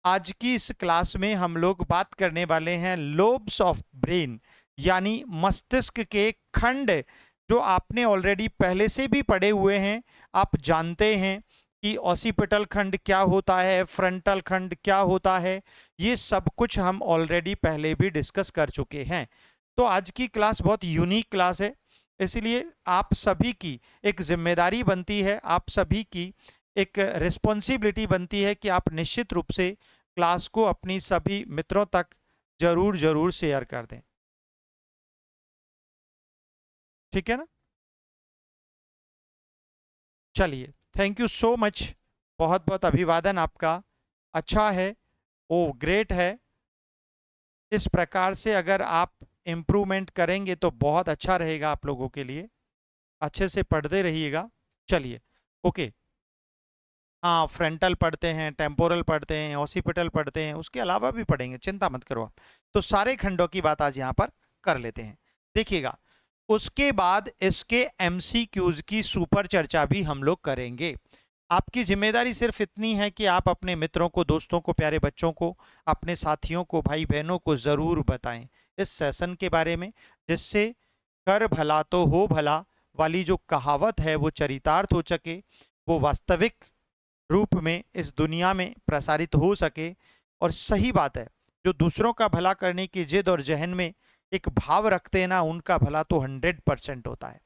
आज की इस क्लास में हम लोग बात करने वाले हैं लोब्स ऑफ ब्रेन, यानी मस्तिष्क के खंड, जो आपने ऑलरेडी पहले से भी पढ़े हुए हैं। आप जानते हैं कि ऑसिपिटल खंड क्या होता है, फ्रंटल खंड क्या होता है, ये सब कुछ हम ऑलरेडी पहले भी डिस्कस कर चुके हैं। तो आज की क्लास बहुत यूनिक क्लास है, इसलिए आप सभी की एक जिम्मेदारी बनती है, आप सभी की एक रिस्पॉन्सिबिलिटी बनती है कि आप निश्चित रूप से क्लास को अपनी सभी मित्रों तक जरूर जरूर शेयर कर दें। ठीक है ना? चलिए, थैंक यू सो मच, बहुत बहुत अभिवादन आपका। अच्छा है, ओ ग्रेट है। इस प्रकार से अगर आप इम्प्रूवमेंट करेंगे तो बहुत अच्छा रहेगा आप लोगों के लिए। अच्छे से पढ़ते रहिएगा। चलिए, ओके। हाँ, फ्रंटल पढ़ते हैं, टेम्पोरल पढ़ते हैं, ऑसिपिटल पढ़ते हैं, उसके अलावा भी पढ़ेंगे, चिंता मत करो आप। तो सारे खंडों की बात आज यहाँ पर कर लेते हैं। देखिएगा, उसके बाद इसके एमसीक्यूज की सुपर चर्चा भी हम लोग करेंगे। आपकी जिम्मेदारी सिर्फ इतनी है कि आप अपने मित्रों को, दोस्तों को, प्यारे बच्चों को, अपने साथियों को, भाई बहनों को जरूर बताएं इस सेशन के बारे में, जिससे कर भला तो हो भला वाली जो कहावत है वो चरितार्थ हो सके, वो वास्तविक रूप में इस दुनिया में प्रसारित हो सके। और सही बात है, जो दूसरों का भला करने की जिद और जहन में एक भाव रखते हैं ना, उनका भला तो 100% होता है।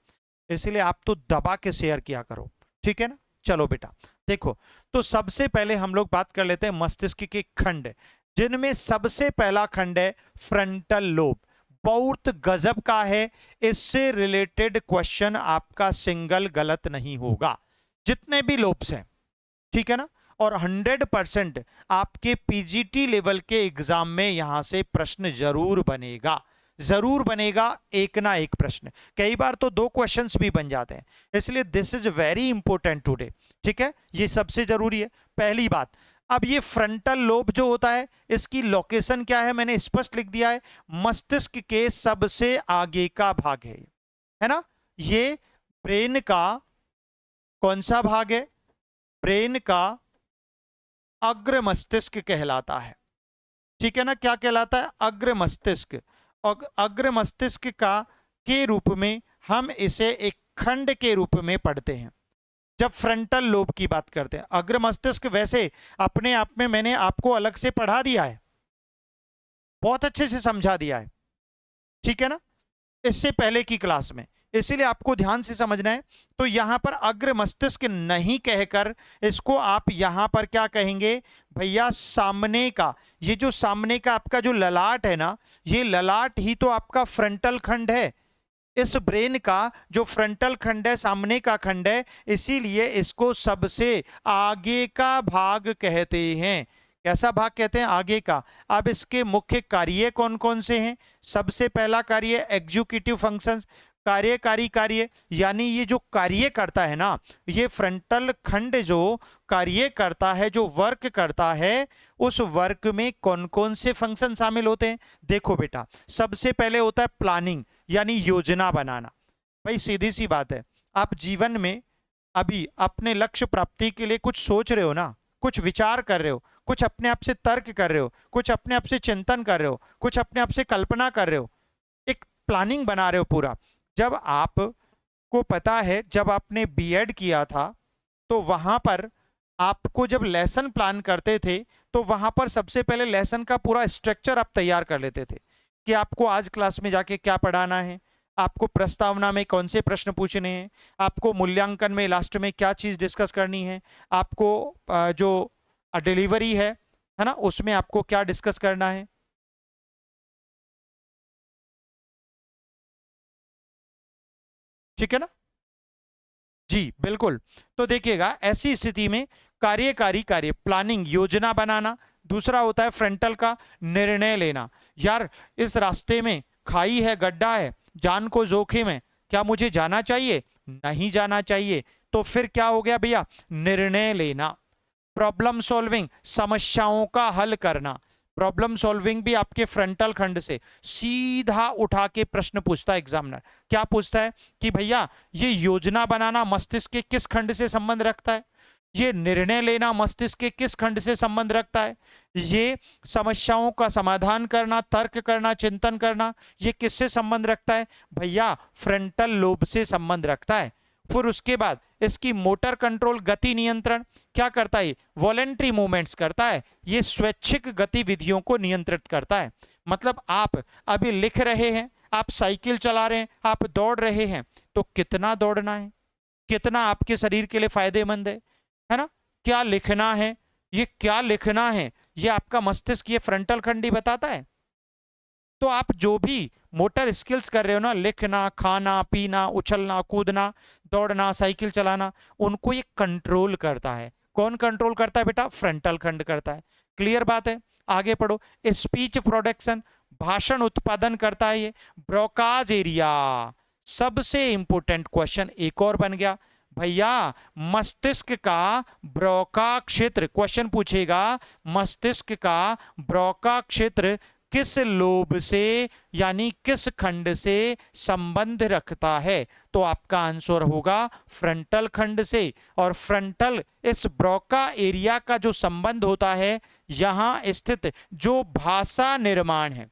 इसलिए आप तो दबा के शेयर किया करो, ठीक है ना? चलो बेटा, देखो, तो सबसे पहले हम लोग बात कर लेते हैं मस्तिष्क के खंड, जिनमें सबसे पहला खंड है फ्रंटल लोब। बहुत गजब का है, इससे रिलेटेड क्वेश्चन आपका सिंगल गलत नहीं होगा, जितने भी लोब्स हैं, ठीक है ना? और 100% आपके पीजीटी लेवल के एग्जाम में यहां से प्रश्न जरूर बनेगा, जरूर बनेगा, एक ना एक प्रश्न। कई बार तो 2 क्वेश्चंस भी बन जाते हैं, इसलिए this is very important today. ठीक है, ये सबसे जरूरी है, पहली बात। अब ये फ्रंटल लोब जो होता है, इसकी लोकेशन क्या है, मैंने स्पष्ट लिख दिया है, मस्तिष्क के सबसे आगे का भाग है ना? ये ब्रेन का कौन सा भाग है? ब्रेन का अग्र मस्तिष्क कहलाता है। ठीक है ना? क्या कहलाता है? अग्र मस्तिष्क। और अग्र मस्तिष्क का के रूप में हम इसे एक खंड के रूप में पढ़ते हैं जब फ्रंटल लोब की बात करते हैं। अग्र मस्तिष्क वैसे अपने आप में मैंने आपको अलग से पढ़ा दिया है, बहुत अच्छे से समझा दिया है, ठीक है ना, इससे पहले की क्लास में, इसीलिए आपको ध्यान से समझना है। तो यहां पर अग्र मस्तिष्क नहीं कहकर इसको आप यहां पर क्या कहेंगे भैया? सामने का, ये जो सामने का आपका जो ललाट है ना, ये ललाट ही तो आपका फ्रंटल खंड है। इस ब्रेन का जो फ्रंटल खंड है, सामने का खंड है, इसीलिए इसको सबसे आगे का भाग कहते हैं। कैसा भाग कहते हैं? आगे का। अब इसके मुख्य कार्य कौन कौन से हैं? सबसे पहला कार्य एग्जीक्यूटिव फंक्शंस, कार्यकारी कार्य, यानी ये जो कार्य करता है ना, ये फ्रंटल खंड जो कार्य करता है, जो वर्क करता है, उस वर्क में कौन कौन से फंक्शन शामिल होते हैं? देखो बेटा, सबसे पहले होता है प्लानिंग, यानी योजना बनाना। भाई सीधी सी बात है, आप जीवन में अभी अपने लक्ष्य प्राप्ति के लिए कुछ सोच रहे हो ना, कुछ विचार कर रहे हो, कुछ अपने आप से तर्क कर रहे हो, कुछ अपने आप से चिंतन कर रहे हो, कुछ अपने आप से कल्पना कर रहे हो, एक प्लानिंग बना रहे हो पूरा। जब आपको पता है, जब आपने बीएड किया था तो वहां पर आपको जब लेसन प्लान करते थे, तो वहां पर सबसे पहले लेसन का पूरा स्ट्रक्चर आप तैयार कर लेते थे कि आपको आज क्लास में जाके क्या पढ़ाना है, आपको प्रस्तावना में कौन से प्रश्न पूछने हैं, आपको मूल्यांकन में लास्ट में क्या चीज डिस्कस करनी है, आपको जो डिलीवरी है ना, उसमें आपको क्या डिस्कस करना है। ठीक है ना? जी बिल्कुल। तो देखिएगा, ऐसी स्थिति में कार्यकारी कार्य, प्लानिंग, योजना बनाना। दूसरा होता है फ्रंटल का निर्णय लेना। यार, इस रास्ते में खाई है, गड्ढा है, जान को जोखिम है, क्या मुझे जाना चाहिए, नहीं जाना चाहिए? तो फिर क्या हो गया भैया? निर्णय लेना। प्रॉब्लम सॉल्विंग, समस्याओं का हल करना। प्रॉब्लम सॉल्विंग भी आपके फ्रंटल खंड से सीधा उठा के प्रश्न पूछता है एग्जामिनर। क्या पूछता है कि भैया, ये योजना बनाना मस्तिष्क के किस खंड से संबंध रखता है? ये निर्णय लेना मस्तिष्क के किस खंड से संबंध रखता है? ये समस्याओं का समाधान करना, तर्क करना, चिंतन करना, ये किससे संबंध रखता है? भैया फ्रंटल लोब से संबंध रखता है। फिर उसके बाद इसकी मोटर कंट्रोल, गति नियंत्रण क्या करता है? वॉलेंट्री मूवमेंट्स करता है, ये स्वैच्छिक गतिविधियों को नियंत्रित करता है। मतलब आप अभी लिख रहे हैं, आप साइकिल चला रहे हैं, आप दौड़ रहे हैं, तो कितना दौड़ना है, कितना आपके शरीर के लिए फायदेमंद है ना? क्या लिखना है, ये क्या लिखना है, ये आपका मस्तिष्क, ये फ्रंटल खंड ही बताता है। तो आप जो भी मोटर स्किल्स कर रहे हो ना, लिखना, खाना पीना, उछलना कूदना, दौड़ना, साइकिल चलाना, उनको ये कंट्रोल करता है। कौन कंट्रोल करता है बेटा? फ्रंटल खंड करता है। क्लियर बात है? आगे पढ़ो। स्पीच प्रोडक्शन, भाषण उत्पादन करता है ये। ब्रोकाज एरिया, सबसे इंपोर्टेंट क्वेश्चन एक और बन गया भैया, मस्तिष्क का ब्रोका क्षेत्र, क्वेश्चन पूछेगा मस्तिष्क का ब्रोका क्षेत्र किस लोब से यानी किस खंड से संबंध रखता है? तो आपका आंसर होगा फ्रंटल खंड से। और फ्रंटल, इस ब्रोका एरिया का जो संबंध होता है, यहां स्थित जो भाषा निर्माण है,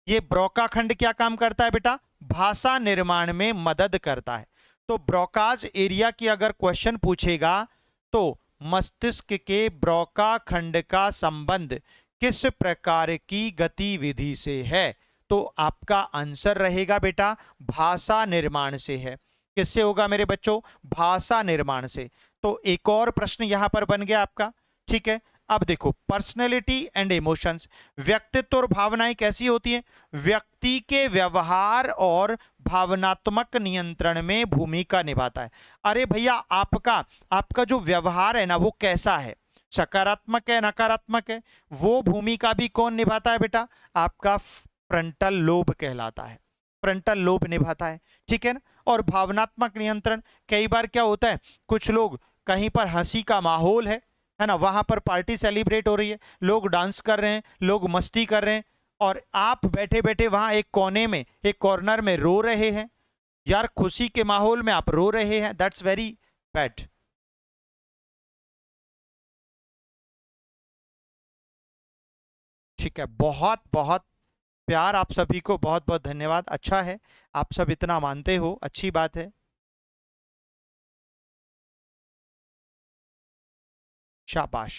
ये ब्रोका खंड क्या काम करता है बेटा? भाषा निर्माण में मदद करता है। तो ब्रोकाज एरिया की अगर क्वेश्चन पूछेगा तो मस्तिष्क के ब्रोका खंड का संबंध किस प्रकार की गतिविधि से है? तो आपका आंसर रहेगा बेटा भाषा निर्माण से है। किससे होगा मेरे बच्चों? भाषा निर्माण से। तो एक और प्रश्न यहां पर बन गया आपका। ठीक है, अब देखो, पर्सनैलिटी एंड इमोशंस, व्यक्तित्व और भावनाएं कैसी होती हैं? व्यक्ति के व्यवहार और भावनात्मक नियंत्रण में भूमिका निभाता है। अरे भैया, आपका जो व्यवहार है ना, वो कैसा है? सकारात्मक है, नकारात्मक है? वो भूमिका भी कौन निभाता है बेटा? आपका फ्रंटल लोब कहलाता है, फ्रंटल लोब निभाता है। ठीक है ना? और भावनात्मक नियंत्रण, कई बार क्या होता है, कुछ लोग, कहीं पर हंसी का माहौल है ना, वहां पर पार्टी सेलिब्रेट हो रही है, लोग डांस कर रहे हैं, लोग मस्ती कर रहे हैं, और आप बैठे बैठे वहां एक कोने में, एक कॉर्नर में रो रहे हैं। यार, खुशी के माहौल में आप रो रहे हैं, दैट्स वेरी बैड। ठीक है, बहुत बहुत प्यार आप सभी को, बहुत बहुत धन्यवाद। अच्छा है, आप सब इतना मानते हो, अच्छी बात है। शाबाश।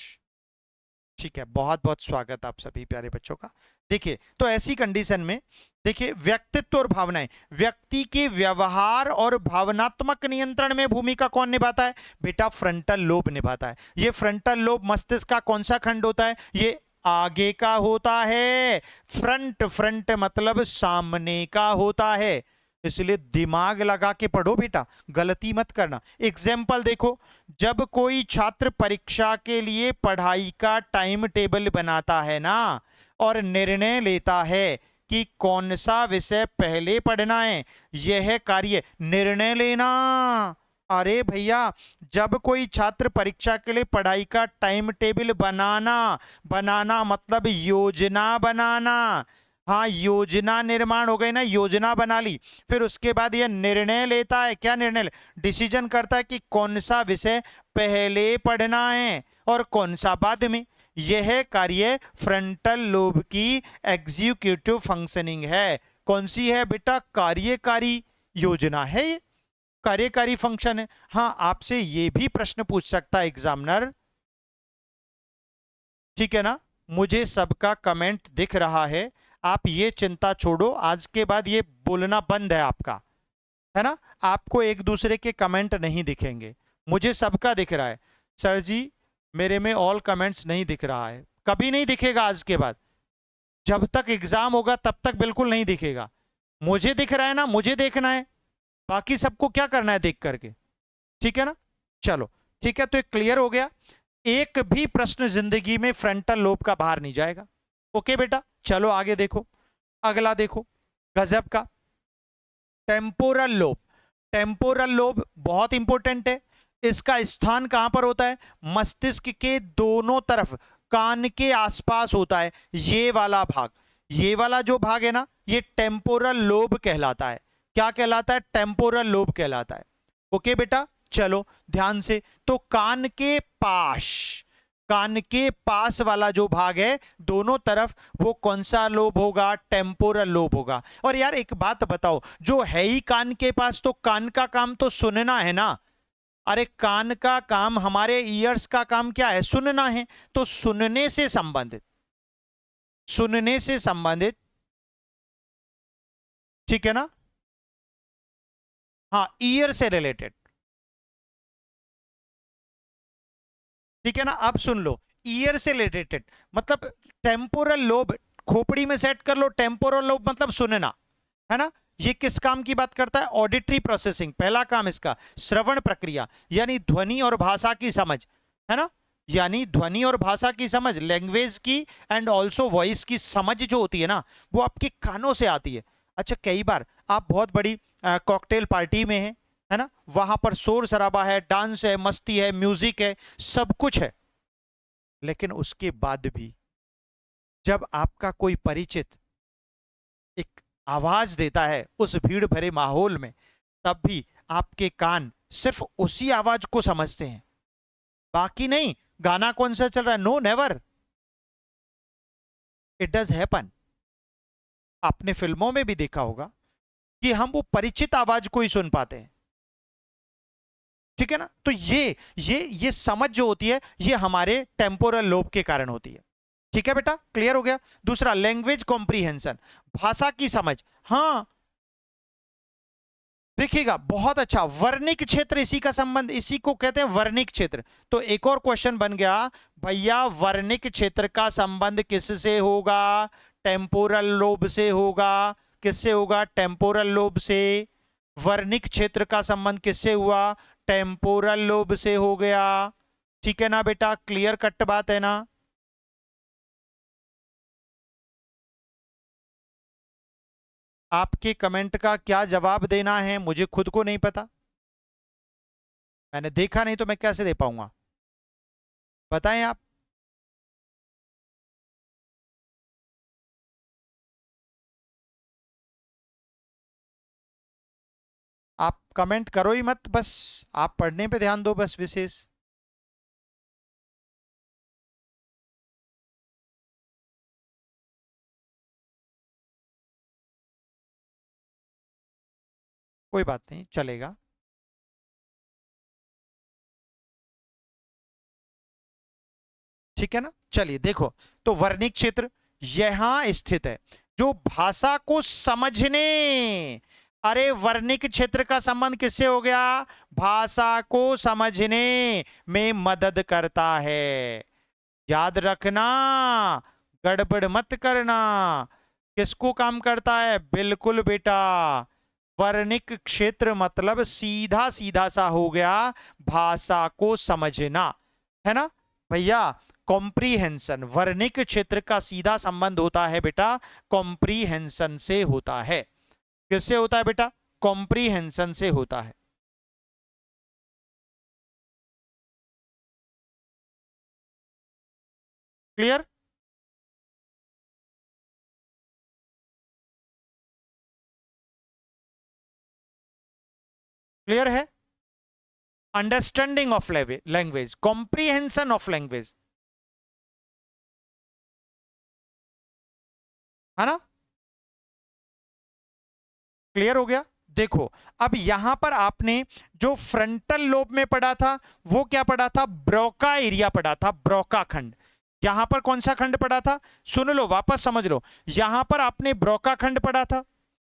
ठीक है, बहुत बहुत स्वागत आप सभी प्यारे बच्चों का। देखिए, तो ऐसी कंडीशन में देखिए, व्यक्तित्व और भावनाएं, व्यक्ति के व्यवहार और भावनात्मक नियंत्रण में भूमिका कौन निभाता है? बेटा फ्रंटल लोब निभाता है। ये फ्रंटल लोब मस्तिष्क का कौन सा खंड होता है? ये आगे का होता है। फ्रंट, फ्रंट मतलब सामने का होता है, इसलिए दिमाग लगा के पढ़ो बेटा, गलती मत करना। एग्जाम्पल देखो, जब कोई छात्र परीक्षा के लिए पढ़ाई का टाइम टेबल बनाता है ना, और निर्णय लेता है कि कौन सा विषय पहले पढ़ना है, यह कार्य निर्णय लेना। अरे भैया, जब कोई छात्र परीक्षा के लिए पढ़ाई का टाइम टेबल बनाना मतलब योजना बनाना। हाँ, योजना निर्माण हो गई ना, योजना बना ली, फिर उसके बाद यह निर्णय लेता है। क्या निर्णय? डिसीजन करता है कि कौन सा विषय पहले पढ़ना है और कौन सा बाद में। यह कार्य फ्रंटल लोब की एग्जीक्यूटिव फंक्शनिंग है। कौन सी है बेटा? कार्यकारी योजना है, ये कार्यकारी फंक्शन है। हाँ, आपसे ये भी प्रश्न पूछ सकता है एग्जामिनर, ठीक है ना? मुझे सबका कमेंट दिख रहा है, आप ये चिंता छोड़ो, आज के बाद ये बोलना बंद है आपका, है ना? आपको एक दूसरे के कमेंट नहीं दिखेंगे, मुझे सबका दिख रहा है। सर जी, मेरे में ऑल कमेंट्स नहीं दिख रहा है। कभी नहीं दिखेगा आज के बाद, जब तक एग्जाम होगा तब तक बिल्कुल नहीं दिखेगा। मुझे दिख रहा है ना, मुझे देखना है, बाकी सबको क्या करना है देख करके। ठीक है ना? चलो ठीक है, तो एक क्लियर हो गया। एक भी प्रश्न जिंदगी में फ्रंटल लोब का बाहर नहीं जाएगा। ओके बेटा, चलो आगे देखो, अगला देखो, गजब का, टेम्पोरल लोब। टेम्पोरल लोब बहुत इंपॉर्टेंट है। इसका स्थान कहां पर होता है? मस्तिष्क के दोनों तरफ, कान के आसपास होता है। ये वाला भाग, ये वाला जो भाग है ना, ये टेम्पोरल लोब कहलाता है। क्या कहलाता है? टेम्पोरल लोब कहलाता है। ओके बेटा, चलो ध्यान से, तो कान के पास वाला जो भाग है दोनों तरफ, वो कौन सा लोब होगा? टेम्पोरल लोब होगा। और यार एक बात बताओ, जो है ही कान के पास, तो कान का काम तो सुनना है ना। अरे कान का काम, हमारे ईयर्स का काम क्या है? सुनना है। तो सुनने से संबंधित, ठीक है ना? हाँ, ईयर से रिलेटेड, ठीक है ना? अब सुन लो, ईयर से रिलेटेड मतलब टेम्पोरल लोब, खोपड़ी में सेट कर लो, टेम्पोरल लोब मतलब सुनना, है ना? ये किस काम की बात करता है? ऑडिटरी प्रोसेसिंग, पहला काम इसका श्रवण प्रक्रिया, यानी ध्वनि और भाषा की समझ, है ना? यानी ध्वनि और भाषा की समझ, लैंग्वेज की एंड ऑल्सो वॉइस की समझ जो होती है ना, वो आपके कानों से आती है। अच्छा, कई बार आप बहुत बड़ी कॉकटेल पार्टी में है ना, वहां पर शोर शराबा है, डांस है, मस्ती है, म्यूजिक है, सब कुछ है, लेकिन उसके बाद भी जब आपका कोई परिचित एक आवाज देता है उस भीड़ भरे माहौल में, तब भी आपके कान सिर्फ उसी आवाज को समझते हैं, बाकी नहीं। गाना कौन सा चल रहा है, no never, it does happen. आपने फिल्मों में भी देखा होगा कि हम वो परिचित आवाज को ही सुन पाते हैं, ठीक है ना? तो ये समझ जो होती है, ये हमारे टेम्पोरल लोब के कारण होती है। ठीक है बेटा, क्लियर हो गया? दूसरा, लैंग्वेज कॉम्प्रीहेंशन, भाषा की समझ। हाँ, देखिएगा, बहुत अच्छा, वर्णिक क्षेत्र, इसी का संबंध, इसी को कहते हैं वर्णिक क्षेत्र। तो एक और क्वेश्चन बन गया, भैया वर्णिक क्षेत्र का संबंध किससे होगा? टेम्पोरल लोब से होगा। किससे होगा? टेम्पोरल लोब से। वर्णिक क्षेत्र का संबंध किससे हुआ? टेम्पोरल लोब से हो गया। ठीक है ना बेटा, क्लियर कट बात है ना? आपके कमेंट का क्या जवाब देना है मुझे खुद को नहीं पता, मैंने देखा नहीं तो मैं कैसे दे पाऊंगा? बताएं आप। आप कमेंट करो ही मत, बस आप पढ़ने पे ध्यान दो बस विशेष। कोई बात नहीं, चलेगा। ठीक है ना? चलिए देखो, तो वर्णिक क्षेत्र यहां स्थित है, जो भाषा को समझने, अरे वर्णिक क्षेत्र का संबंध किससे हो गया? भाषा को समझने में मदद करता है। याद रखना, गड़बड़ मत करना। किसको काम करता है? बिल्कुल बेटा, वर्णिक क्षेत्र मतलब सीधा सीधा सा हो गया, भाषा को समझना, है ना भैया? कॉम्प्रीहेंशन, वर्णिक क्षेत्र का सीधा संबंध होता है बेटा, कॉम्प्रीहेंशन से होता है। किससे होता है बेटा? कॉम्प्रीहेंशन से होता है। क्लियर? क्लियर है? Understanding of language, comprehension of language, है ना? क्लियर हो गया? देखो, अब यहां पर आपने जो फ्रंटल लोब में पढ़ा था, वो क्या पढ़ा था? ब्रोका एरिया पढ़ा था, ब्रोका खंड। यहां पर कौन सा खंड पढ़ा था? सुन लो, वापस समझ लो। यहां पर आपने ब्रोका खंड पढ़ा था,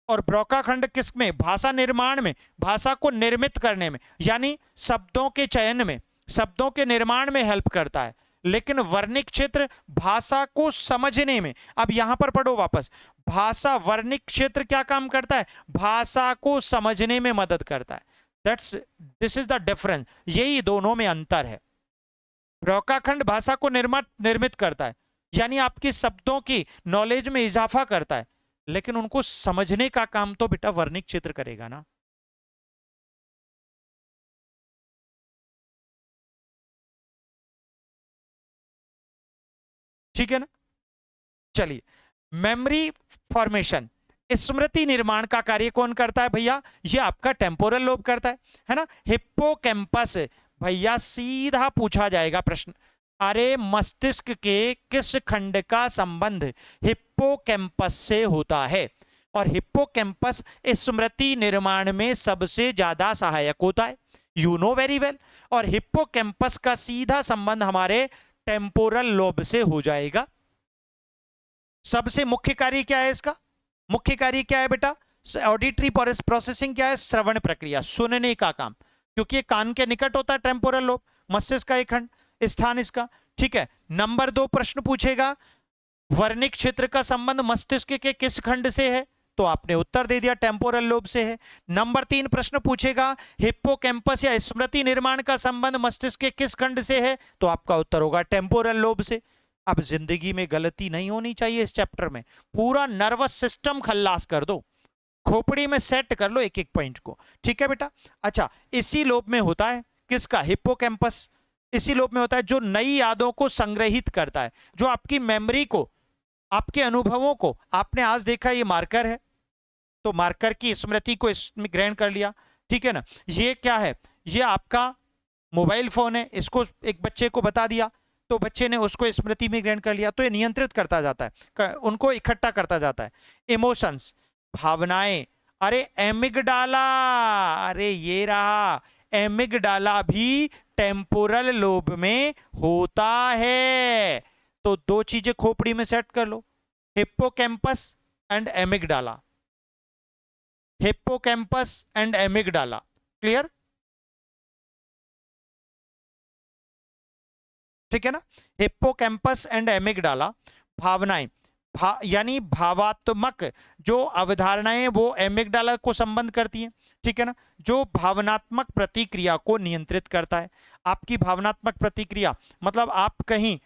और ब्रोका खंड किस में? भाषा निर्माण में, भाषा को निर्मित करने में, यानी शब्दों के चयन में, शब्दों के निर्माण में हेल्प करता है। लेकिन वर्णिक क्षेत्र भाषा को समझने में। अब यहां पर पढ़ो वापस, भाषा, वर्णिक क्षेत्र क्या काम करता है? भाषा को समझने में मदद करता है। That's, this is the difference, यही दोनों में अंतर है। ब्रोकाखंड भाषा को निर्मित करता है, यानी आपके शब्दों की नॉलेज में इजाफा करता है, लेकिन उनको समझने का काम तो बेटा वर्णिक क्षेत्र करेगा ना। ठीक है ना? चलिए, मेमोरी फॉर्मेशन, स्मृति निर्माण का कार्य कौन करता है भैया? ये आपका टेम्पोरल लोब करता है ना। हिप्पोकैम्पस, भैया सीधा पूछा जाएगा प्रश्न, अरे मस्तिष्क के किस खंड का संबंध हिप्पोकैम्पस से होता है? और हिप्पोकैम्पस स्मृति निर्माण में सबसे ज्यादा सहायक होता है, यू नो वेरी वेल। और हिप्पोकैम्पस का सीधा संबंध हमारे टेम्पोरल लोब से हो जाएगा। सबसे मुख्य कार्य क्या है इसका? मुख्य कार्य क्या है बेटा? ऑडिटरी प्रोसेसिंग क्या है? श्रवण प्रक्रिया, सुनने का काम, क्योंकि ये कान के निकट होता है टेम्पोरल लोब, मस्तिष्क का एक खंड, स्थान इसका। ठीक है, नंबर 2 प्रश्न पूछेगा, वर्णिक क्षेत्र का संबंध मस्तिष्क के किस खंड से है? तो आपने उत्तर दे दिया, टेम्पोरल लोब से है। नंबर 3 प्रश्न पूछेगा, हिप्पोकैम्पस या स्मृति निर्माण का संबंध मस्तिष्क के किस खंड से है? तो आपका उत्तर होगा टेम्पोरल लोब से। अब जिंदगी में गलती नहीं होनी चाहिए इस चैप्टर में, पूरा नर्वस सिस्टम खल्लास कर दो, खोपड़ी में सेट कर लो एक एक पॉइंट को। ठीक है बेटा। अच्छा, इसी लोब में होता है किसका? हिप्पोकैम्पस। इसी लोब में होता है जो नई यादों को संग्रहित करता है, जो आपकी मेमोरी को, आपके अनुभवों को, आपने आज देखा ये मार्कर है तो मार्कर की स्मृति को इसमें ग्रहण कर लिया। ठीक है ना। ये क्या है? ये आपका मोबाइल फोन है, इसको एक बच्चे को बता दिया तो बच्चे ने उसको स्मृति में ग्रहण कर लिया, तो ये नियंत्रित करता जाता है, उनको इकट्ठा करता जाता है। इमोशंस, भावनाएं, अरे एमिगडाला, अरे ये रहा, एमिगडाला भी टेम्पोरल लोब में होता है। तो 2 चीजें खोपड़ी में सेट कर लो, hippocampus and amygdala, hippocampus and amygdala. Clear? ठीक है ना। हिप्पोकैम्पस एंड एमिगडाला, भावनाएं, यानी भावात्मक जो अवधारणाएं वो एमिगडाला को संबंध करती हैं। ठीक है ना। जो भावनात्मक प्रतिक्रिया को नियंत्रित करता है। आपकी भावनात्मक प्रतिक्रिया मतलब आप कहीं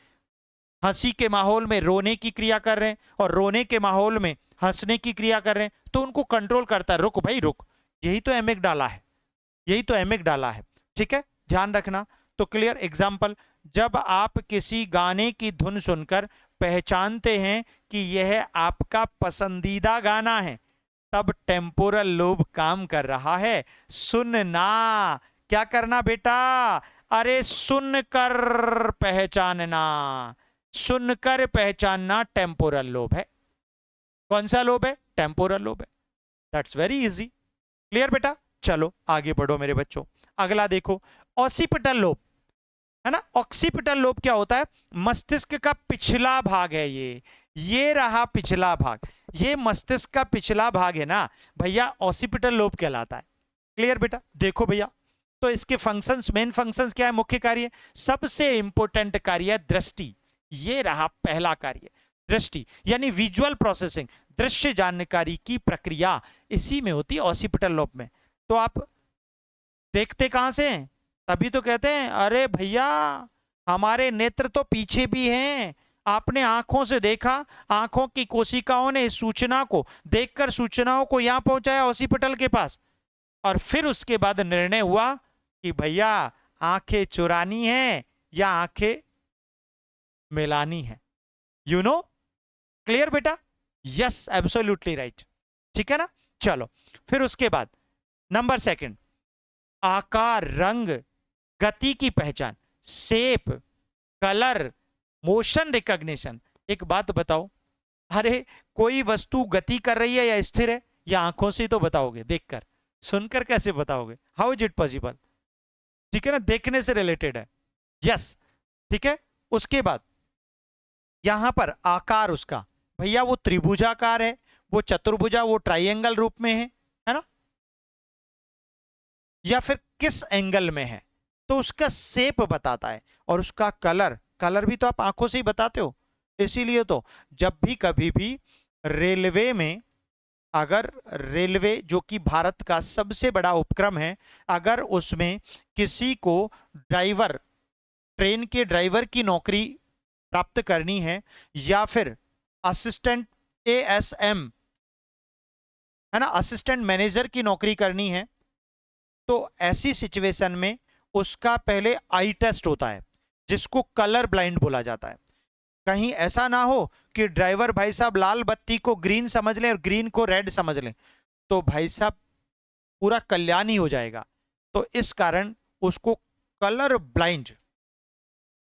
हंसी के माहौल में रोने की क्रिया कर रहे हैं और रोने के माहौल में हंसने की क्रिया कर रहे हैं, तो उनको कंट्रोल करता है, रुक भाई रुक, यही तो एमिगडाला है, यही तो एमिगडाला है। ठीक है, ध्यान रखना। तो क्लियर। एग्जाम्पल, जब आप किसी गाने की धुन सुनकर पहचानते हैं कि यह आपका पसंदीदा गाना है, तब टेम्पोरल लोब काम कर रहा है। सुनना, क्या करना बेटा? अरे सुनकर पहचानना, सुनकर पहचानना टेम्पोरल लोब है। कौन सा लोब है? टेम्पोरल लोब है। That's very easy. क्लियर बेटा? चलो आगे बढ़ो मेरे बच्चों। अगला देखो, ऑसिपिटल लोब, है ना। ऑक्सीपिटल लोब क्या होता है? मस्तिष्क का पिछला भाग है ये रहा पिछला भाग, ये मस्तिष्क का पिछला भाग है ना भैया, ऑसिपिटल लोब कहलाता है। क्लियर बेटा? देखो भैया, तो इसके फंक्शंस, मेन फंक्शंस क्या है? मुख्य कार्य, सबसे इंपॉर्टेंट कार्य है दृष्टि। ये रहा पहला कार्य, दृष्टि, यानी विजुअल प्रोसेसिंग, दृश्य जानकारी की प्रक्रिया इसी में होती है, ऑसिपिटल लोब में। तो आप देखते कहां से हैं? तभी तो कहते हैं अरे भैया हमारे नेत्र तो पीछे भी हैं, आपने आंखों से देखा, आंखों की कोशिकाओं ने इस सूचना को देखकर सूचनाओं को यहां पहुंचाया ऑसिपिटल के पास, और फिर उसके बाद निर्णय हुआ कि भैया आंखें चुरानी है या आंखें मिलानी है। You know? क्लियर बेटा? Yes, absolutely right. ठीक है ना। चलो फिर उसके बाद नंबर 2, आकार, रंग, गति की पहचान, शेप, कलर, मोशन रिकॉग्निशन। एक बात बताओ, अरे कोई वस्तु गति कर रही है या स्थिर है, या आंखों से ही तो बताओगे, देखकर, सुनकर कैसे बताओगे? How is it possible? ठीक है ना, देखने से रिलेटेड है। यस, ठीक है। उसके बाद यहां पर आकार उसका, भैया वो त्रिभुजाकार है, वो चतुर्भुजा, वो ट्राइंगल रूप में है ना, या फिर किस एंगल में है, तो उसका शेप बताता है। और उसका कलर, कलर भी तो आप आंखों से ही बताते हो। इसीलिए तो जब भी कभी भी रेलवे में, अगर रेलवे जो कि भारत का सबसे बड़ा उपक्रम है, अगर उसमें किसी को ड्राइवर, ट्रेन के ड्राइवर की नौकरी प्राप्त करनी है, या फिर असिस्टेंट ASM, है ना, असिस्टेंट मैनेजर की नौकरी करनी है, तो ऐसी सिचुएशन में उसका पहले आई टेस्ट होता है, जिसको कलर ब्लाइंड बोला जाता है। कहीं ऐसा ना हो कि ड्राइवर भाई साहब लाल बत्ती को ग्रीन समझ लें और ग्रीन को रेड समझ लें, तो भाई साहब पूरा कल्याण ही हो जाएगा। तो इस कारण उसको कलर ब्लाइंड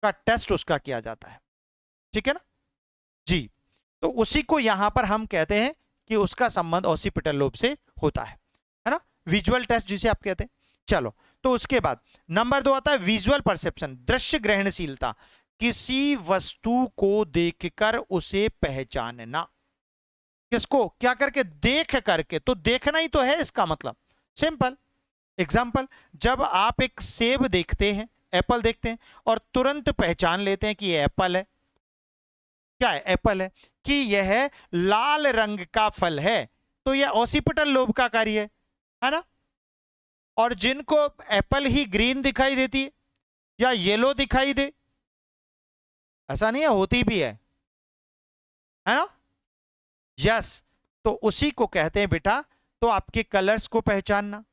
का टेस्ट उसका किया जाता है, ठीक है ना जी। तो उसी को यहां पर हम कहते हैं कि उसका संबंध ऑसिपिटल लोब से होता है ना, विजुअल टेस्ट जिसे आप कहते हैं। चलो, तो उसके बाद नंबर 2 आता है विजुअल परसेप्शन, दृश्य ग्रहणशीलता, किसी वस्तु को देखकर उसे पहचानना। किसको क्या करके? देख करके। तो देखना ही तो है इसका मतलब, सिंपल एग्जाम्पल। जब आप एक सेब देखते हैं, एप्पल देखते हैं और तुरंत पहचान लेते हैं कि यह एप्पल है, क्या है? एप्पल है, कि यह लाल रंग का फल है, तो यह ऑसिपिटल लोब का कार्य है ना। और जिनको एप्पल ही ग्रीन दिखाई देती है या येलो दिखाई दे, ऐसा नहीं है, होती भी है ना। यस, तो उसी को कहते हैं बेटा, तो आपके कलर्स को पहचानना,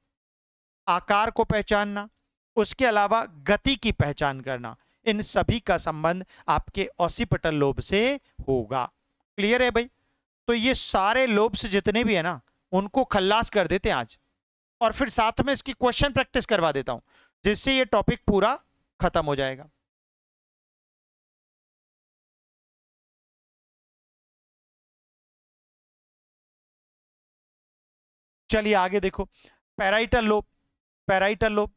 आकार को पहचानना, उसके अलावा गति की पहचान करना, इन सभी का संबंध आपके ऑसिपिटल लोब से होगा। क्लियर है भाई? तो ये सारे लोब्स जितने भी है ना, उनको खल्लास कर देते हैं आज, और फिर साथ में इसकी क्वेश्चन प्रैक्टिस करवा देता हूं, जिससे ये टॉपिक पूरा खत्म हो जाएगा। चलिए आगे देखो, parietal lobe. Parietal lobe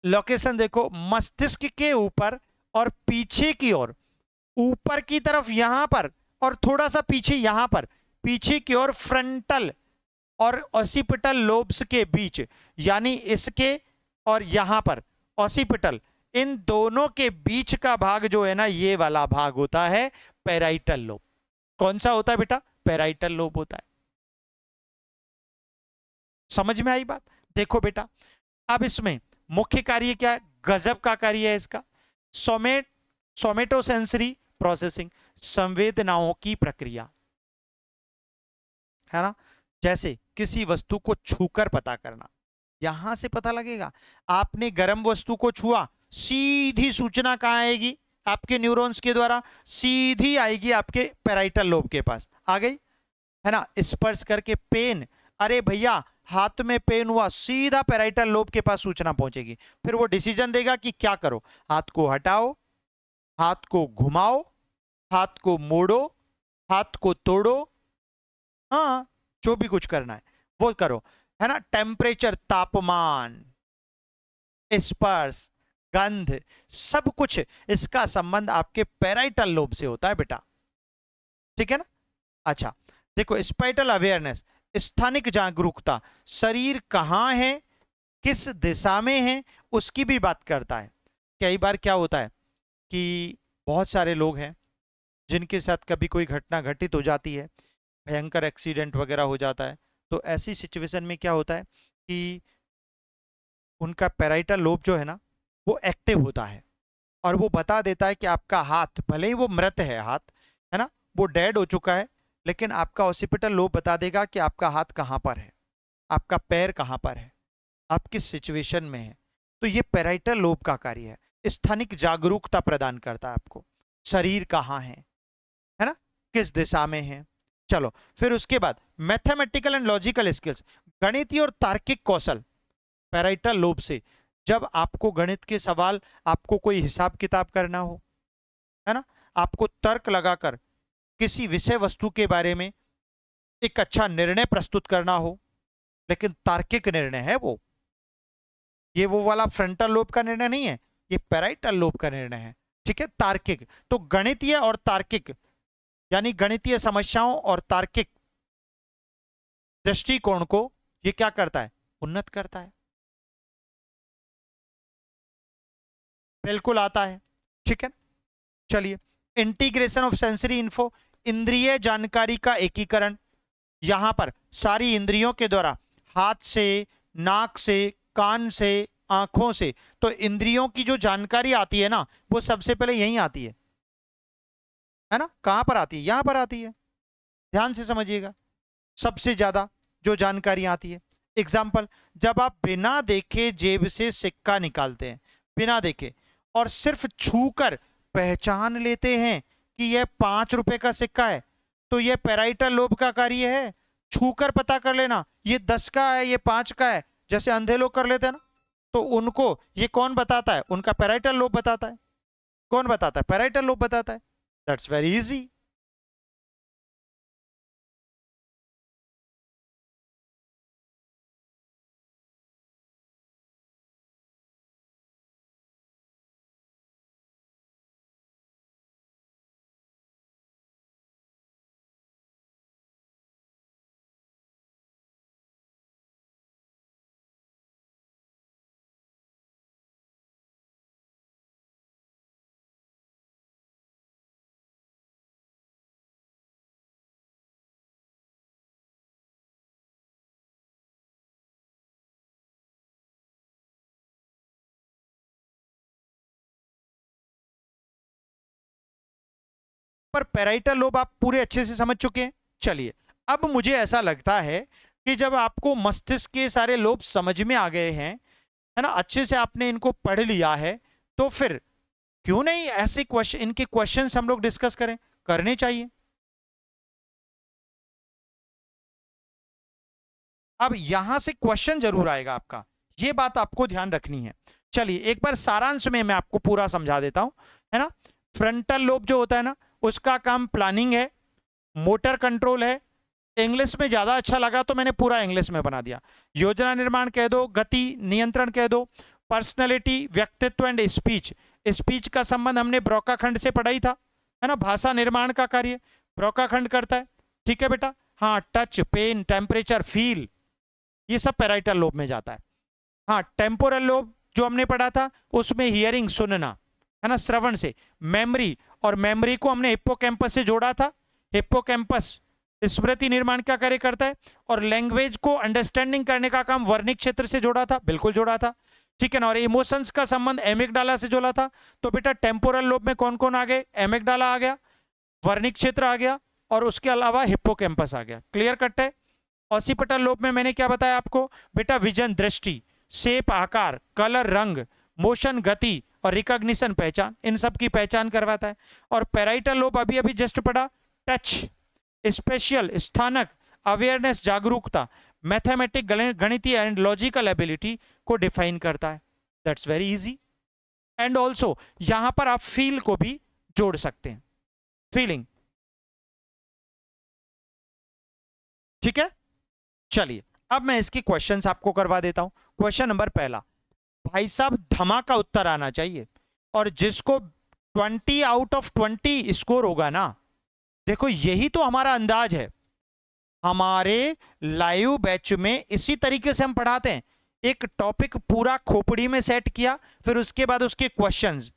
location देखो, मस्तिष्क के ऊपर और पीछे की ओर, ऊपर की तरफ यहां पर और थोड़ा सा पीछे यहां पर, पीछे की ओर फ्रंटल और ऑसिपिटल लोब्स के बीच, यानी इसके और यहां पर ऑसिपिटल, इन दोनों के बीच का भाग जो है ना, ये वाला भाग होता है पैराइटल लोब। कौन सा होता है बेटा? पैराइटल लोब होता है। समझ में आई बात? देखो बेटा, अब इसमें मुख्य कार्य क्या है? गजब का कार्य है इसका, सोमेटोसेंसरी प्रोसेसिंग, संवेदनाओं की प्रक्रिया, है ना। जैसे किसी वस्तु को छूकर पता करना, यहां से पता लगेगा। आपने गर्म वस्तु को छुआ, सीधी सूचना कहां आएगी? आपके न्यूरॉन्स के द्वारा सीधी आएगी आपके पैराइटल लोब के पास, आ गई, है ना। स्पर्श करके पेन, अरे भैया हाथ में पेन हुआ, सीधा पैराइटल लोब के पास सूचना पहुंचेगी। फिर वो डिसीजन देगा कि क्या करो, हाथ को हटाओ, हाथ को घुमाओ, हाथ को मोड़ो, हाथ को तोड़ो, हाँ जो भी कुछ करना है वो करो, है ना। टेम्परेचर, तापमान, स्पर्श, गंध, सब कुछ इसका संबंध आपके पैराइटल लोब से होता है बेटा, ठीक है ना। अच्छा देखो, स्पैटियल अवेयरनेस, स्थानिक जागरूकता, शरीर कहां है, किस दिशा में है, उसकी भी बात करता है। कई बार क्या होता है कि बहुत सारे लोग हैं जिनके साथ कभी कोई घटना घटित हो जाती है, भयंकर एक्सीडेंट वगैरह हो जाता है, तो ऐसी सिचुएशन में क्या होता है कि उनका पैराइटल लोब जो है ना, वो एक्टिव होता है और वो बता देता है कि आपका हाथ, भले ही वो मृत है हाथ, है ना, वो डेड हो चुका है, लेकिन आपका ऑसिपिटल लोब बता देगा कि आपका हाथ कहाँ पर है, आपका पैर कहाँ पर है, आप किस सिचुएशन में है। तो ये पैराइटल लोब का कार्य है, स्थानिक जागरूकता प्रदान करता है आपको, शरीर कहाँ है ना, किस दिशा में है। चलो फिर उसके बाद मैथमेटिकल एंड लॉजिकल स्किल्स, गणितीय और तार्किक कौशल, पैराइटल लोब से। जब आपको गणित के सवाल, आपको कोई हिसाब किताब करना हो, है ना, आपको तर्क लगाकर किसी विषय वस्तु के बारे में एक अच्छा निर्णय प्रस्तुत करना हो, लेकिन तार्किक निर्णय है वो, ये वो वाला फ्रंटल लोब का निर्णय नहीं है, ये पैराइटल लोब का निर्णय है, ठीक है, तार्किक। तो गणितीय और तार्किक, यानी गणितीय समस्याओं और तार्किक दृष्टिकोण को ये क्या करता है? उन्नत करता है। बिल्कुल आता है, ठीक है। चलिए, इंटीग्रेशन ऑफ सेंसरी इन्फो, इंद्रिय जानकारी का एकीकरण, यहां पर सारी इंद्रियों के द्वारा, हाथ से, नाक से, कान से, आंखों से, तो इंद्रियों की जो जानकारी आती है ना, वो सबसे पहले यहीं आती है ना। कहां पर आती है? यहां पर आती है, ध्यान से समझिएगा। सबसे ज्यादा जो जानकारी आती है, एग्जाम्पल, जब आप बिना देखे जेब से सिक्का निकालते हैं, बिना देखे, और सिर्फ छूकर पहचान लेते हैं कि यह 5 रुपए का सिक्का है तो यह पैराइटल लोब का कार्य है, छूकर पता कर लेना ये 10 का है ये 5 का है, जैसे अंधे लोग कर लेते हैं ना, तो उनको ये कौन बताता है? उनका पैराइटल लोब बताता है। कौन बताता है? पैराइटल लोब बताता है। That's very easy. पर पैराइटल लोब आप पूरे अच्छे से समझ चुके हैं। चलिए, अब मुझे ऐसा लगता है कि जब आपको मस्तिष्क के सारे लोब समझ में आ गए हैं, है ना, अच्छे से आपने इनको पढ़ लिया है, तो फिर क्यों नहीं ऐसे क्वेश्चन, इनके क्वेश्चंस हम लोग डिस्कस करें, करने चाहिए। अब यहां से क्वेश्चन जरूर आएगा आपका, ये बात आपको ध्यान रखनी है। चलिए एक बार सारांश में मैं आपको पूरा समझा देता हूं, है ना। फ्रंटल लोब जो होता है ना, उसका काम प्लानिंग है, मोटर कंट्रोल है। इंग्लिश में ज्यादा अच्छा लगा तो मैंने पूरा इंग्लिश में बना दिया। योजना निर्माण कह दो, गति नियंत्रण कह दो, पर्सनैलिटी व्यक्तित्व एंड स्पीच। स्पीच का संबंध हमने ब्रोका खंड से पढ़ा ही था, है ना। भाषा निर्माण का कार्य ब्रोका खंड करता है, ठीक है बेटा। हाँ, टच, पेन, टेम्परेचर, फील, ये सब पैराइटल लोब में जाता है। हाँ, टेम्पोरल लोब जो हमने पढ़ा था उसमें हियरिंग, सुनना, है ना, श्रवण से। मेमोरी, और मेमोरी को हमने हिप्पोकैम्पस से जोड़ा था। हिप्पोकैम्पस स्मृति निर्माण का कार्य करता है। और लैंग्वेज को अंडरस्टैंडिंग करने का काम वर्णिक क्षेत्र से जोड़ा था, बिल्कुल जोड़ा था, ठीक है ना। और इमोशंस का संबंध एमिगडाला से जोड़ा था। तो बेटा टेम्पोरल लोब में कौन कौन आ गए? एमिगडाला आ गया, वर्णिक क्षेत्र आ गया, और उसके अलावा हिप्पोकैम्पस आ गया। क्लियर कट है। ऑसिपिटल लोब में मैंने क्या बताया आपको? बेटा विजन, दृष्टि, शेप, आकार, कलर, रंग, मोशन, गति, और रिकॉग्निशन, पहचान, इन सब की पहचान करवाता है। और पैराइटल लोब अभी अभी जस्ट पढ़ा, टच, स्पेशियल, स्थानक, अवेयरनेस, जागरूकता, मैथमेटिक, गणितीय एंड लॉजिकल एबिलिटी को डिफाइन करता है। That's very easy. And also यहां पर आप फील को भी जोड़ सकते हैं, फीलिंग, ठीक है। चलिए अब मैं इसके क्वेश्चंस आपको करवा देता हूं। क्वेश्चन नंबर पहला, भाई साहब धमाका उत्तर आना चाहिए, और जिसको 20 आउट ऑफ 20 स्कोर होगा ना, देखो यही तो हमारा अंदाज है। हमारे लाइव बैच में इसी तरीके से हम पढ़ाते हैं। एक टॉपिक पूरा खोपड़ी में सेट किया, फिर उसके बाद उसके क्वेश्चंस।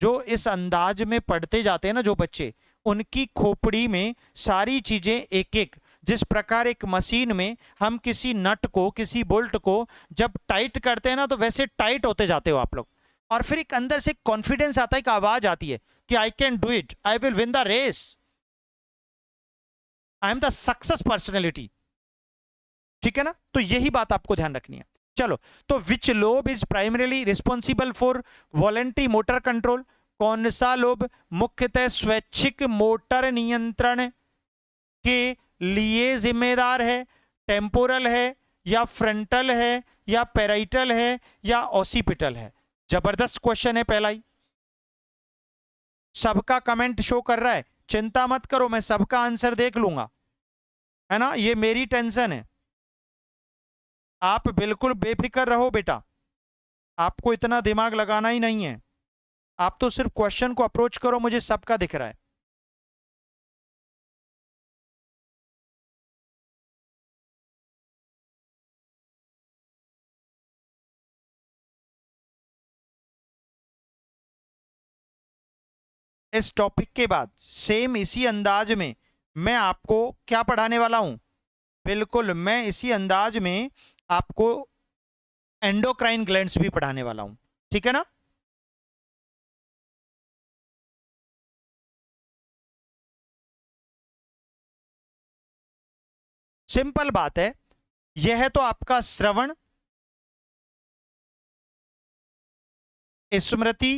जो इस अंदाज में पढ़ते जाते हैं ना जो बच्चे, उनकी खोपड़ी में सारी चीजें एक एक, जिस प्रकार एक मशीन में हम किसी नट को, किसी बोल्ट को जब टाइट करते हैं ना, तो वैसे टाइट होते जाते हो आप लोग। और फिर एक अंदर से कॉन्फिडेंस आता है, एक आवाज आती है कि I can do it, I will win the race, I am the success personality, ठीक है ना। तो यही बात आपको ध्यान रखनी है। चलो, तो which lobe is primarily responsible for voluntary motor control? कौन सा लोब मुख्यतः स्वैच्छिक मोटर नियंत्रण के लिए जिम्मेदार है? टेम्पोरल है, या फ्रंटल है, या पैराइटल है, या ऑसिपिटल है? जबरदस्त क्वेश्चन है पहला ही। सबका कमेंट शो कर रहा है, चिंता मत करो, मैं सबका आंसर देख लूंगा, है ना, ये मेरी टेंशन है। आप बिल्कुल बेफिक्र रहो बेटा, आपको इतना दिमाग लगाना ही नहीं है। आप तो सिर्फ क्वेश्चन को अप्रोच करो, मुझे सबका दिख रहा है। इस टॉपिक के बाद सेम इसी अंदाज में मैं आपको क्या पढ़ाने वाला हूं? बिल्कुल मैं इसी अंदाज में आपको एंडोक्राइन ग्लैंड्स भी पढ़ाने वाला हूं, ठीक है ना। सिंपल बात है, यह तो आपका श्रवण, स्मृति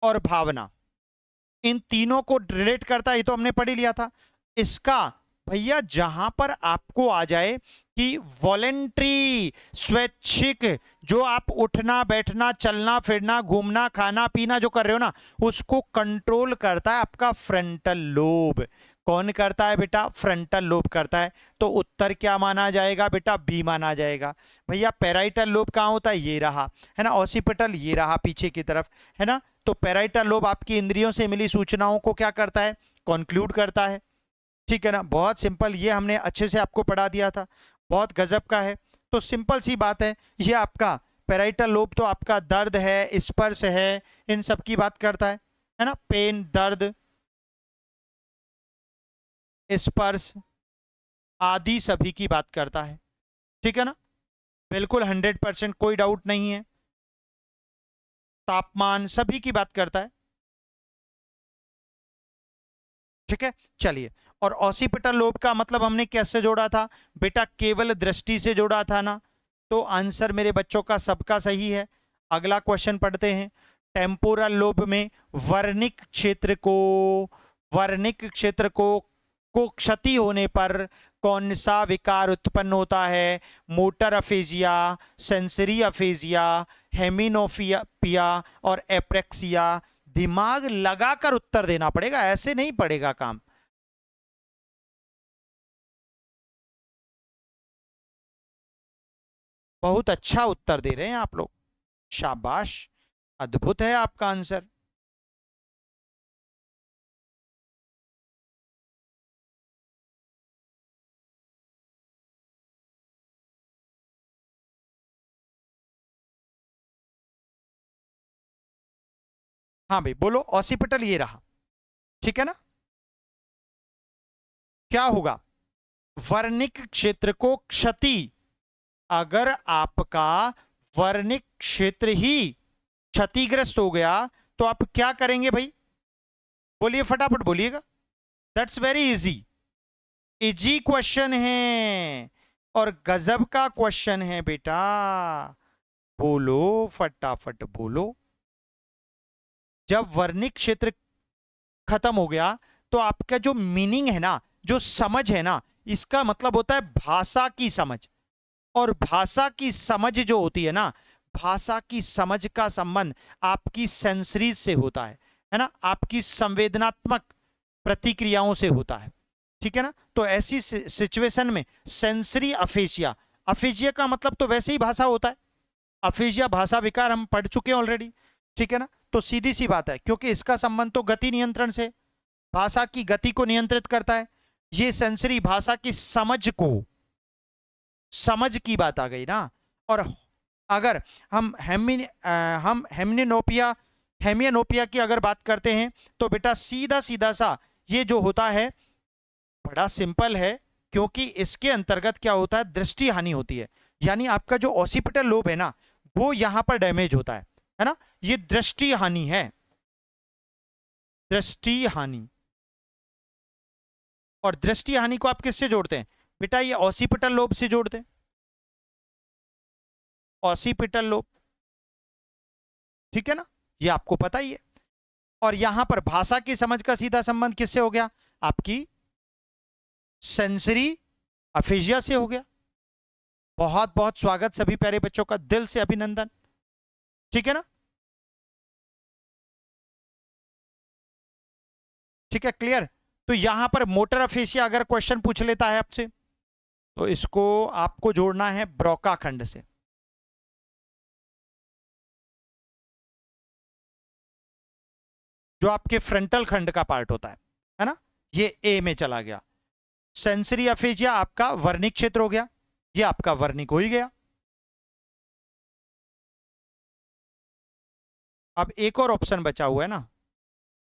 और भावना, इन तीनों को रिलेट करता है, ये तो हमने पढ़ ही लिया था। इसका भैया जहां पर आपको आ जाए कि वॉलेंट्री, स्वैच्छिक, जो आप उठना बैठना चलना फिरना घूमना खाना पीना जो कर रहे हो ना, उसको कंट्रोल करता है आपका फ्रंटल लोब। कौन करता है बेटा? फ्रंटल लोब करता है। तो उत्तर क्या माना जाएगा बेटा? बी माना जाएगा। भैया पैराइटल लोब कहाँ होता है? ये रहा, है ना। ऑसिपिटल ये रहा पीछे की तरफ, है ना। तो पैराइटल लोब आपकी इंद्रियों से मिली सूचनाओं को क्या करता है? कॉन्क्लूड करता है। ठीक है ना, बहुत सिंपल, ये हमने अच्छे से आपको पढ़ा दिया था, बहुत गजब का है। तो सिंपल सी बात है, ये आपका पैराइटल लोब तो आपका दर्द है, स्पर्श है, इन सब की बात करता है ना। पेन, दर्द, स्पर्श आदि सभी की बात करता है। ठीक है ना, बिल्कुल 100% कोई डाउट नहीं है। तापमान सभी की बात करता है। ठीक है, चलिए। और ऑसिपिटल लोब का मतलब हमने कैसे जोड़ा था बेटा? केवल दृष्टि से जोड़ा था ना। तो आंसर मेरे बच्चों का सबका सही है। अगला क्वेश्चन पढ़ते हैं। टेम्पोरल लोब में वर्निक क्षेत्र को, वर्निक क्षेत्र को क्षति होने पर कौन सा विकार उत्पन्न होता है? मोटर अफेजिया, सेंसरी अफेजिया, हेमिनोफिया और एप्रेक्सिया। दिमाग लगाकर उत्तर देना पड़ेगा, ऐसे नहीं पड़ेगा काम। बहुत अच्छा उत्तर दे रहे हैं आप लोग, शाबाश, अद्भुत है आपका आंसर। हाँ भाई बोलो, ऑसिपिटल ये रहा। ठीक है ना, क्या होगा? वर्निक क्षेत्र को क्षति, अगर आपका वर्निक क्षेत्र ही क्षतिग्रस्त हो गया तो आप क्या करेंगे भाई? बोलिए, फटाफट बोलिएगा। That's very easy, easy question है और गजब का क्वेश्चन है बेटा। बोलो, फटाफट बोलो। जब वर्निक क्षेत्र खत्म हो गया तो आपका जो मीनिंग है ना, जो समझ है ना, इसका मतलब होता है भाषा की समझ। और भाषा की समझ जो होती है ना, भाषा की समझ का संबंध आपकी सेंसरीज से होता है ना, आपकी संवेदनात्मक प्रतिक्रियाओं से होता है। ठीक है ना, तो ऐसी सिचुएशन में सेंसरी अफेजिया, अफेजिया का मतलब तो वैसे ही भाषा होता है, अफेजिया भाषा विकार हम पढ़ चुके हैं ऑलरेडी। ठीक है ना, तो सीधी सी बात है, क्योंकि इसका संबंध तो गति नियंत्रण से, भाषा की गति को नियंत्रित करता है। ये सेंसरी भाषा की समझ को, समझ की बात आ गई ना। और अगर हम हेमनिनोपिया, हेमियनोपिया की अगर बात करते हैं तो बेटा सीधा सीधा सा ये जो होता है बड़ा सिंपल है, क्योंकि इसके अंतर्गत क्या होता है? दृष्टि हानि होती है। यानी आपका जो ऑसिपिटल लोब है ना, वो यहां पर डैमेज होता है ना, ये दृष्टि हानि है, दृष्टि हानि। और दृष्टि हानि को आप किससे जोड़ते हैं बेटा? ये ऑसिपिटल लोब से जोड़ते हैं, ऑसिपिटल लोब। ठीक है ना, ये आपको पता ही है। और यहां पर भाषा की समझ का सीधा संबंध किससे हो गया? आपकी सेंसरी अफेजिया से हो गया। बहुत बहुत स्वागत सभी प्यारे बच्चों का, दिल से अभिनंदन। ठीक है ना, ठीक है, क्लियर। तो यहां पर मोटर अफेसिया अगर क्वेश्चन पूछ लेता है आपसे, तो इसको आपको जोड़ना है ब्रोका खंड से। जो आपके फ्रंटल खंड का पार्ट होता है ना, ये ए में चला गया। सेंसरी अफेजिया आपका वर्निक क्षेत्र हो गया, ये आपका वर्निक हो ही गया। अब एक और ऑप्शन बचा हुआ है ना,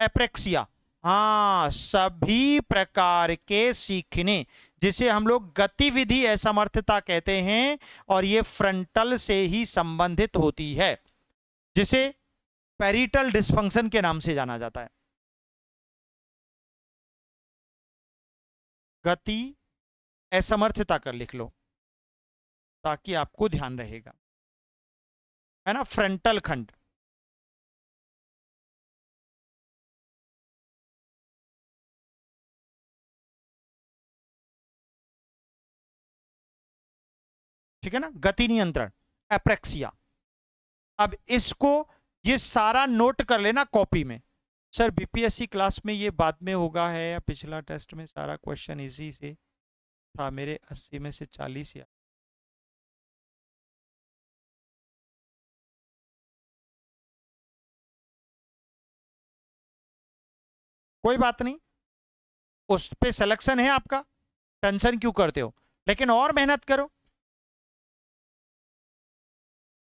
एप्रेक्सिया। हाँ, सभी प्रकार के सीखने, जिसे हम लोग गतिविधि असमर्थता कहते हैं, और ये फ्रंटल से ही संबंधित होती है, जिसे पेरिटल डिस्फंक्शन के नाम से जाना जाता है। गति असमर्थता कर लिख लो ताकि आपको ध्यान रहेगा, है ना। फ्रंटल खंड, ठीक है ना, गति नियंत्रण, एप्रेक्सिया। अब इसको ये सारा नोट कर लेना कॉपी में। सर बीपीएससी क्लास में ये बाद में होगा है या पिछला टेस्ट में सारा क्वेश्चन इजी से था, मेरे 80 में से 40 या कोई बात नहीं, उस पे सिलेक्शन है आपका, टेंशन क्यों करते हो, लेकिन और मेहनत करो।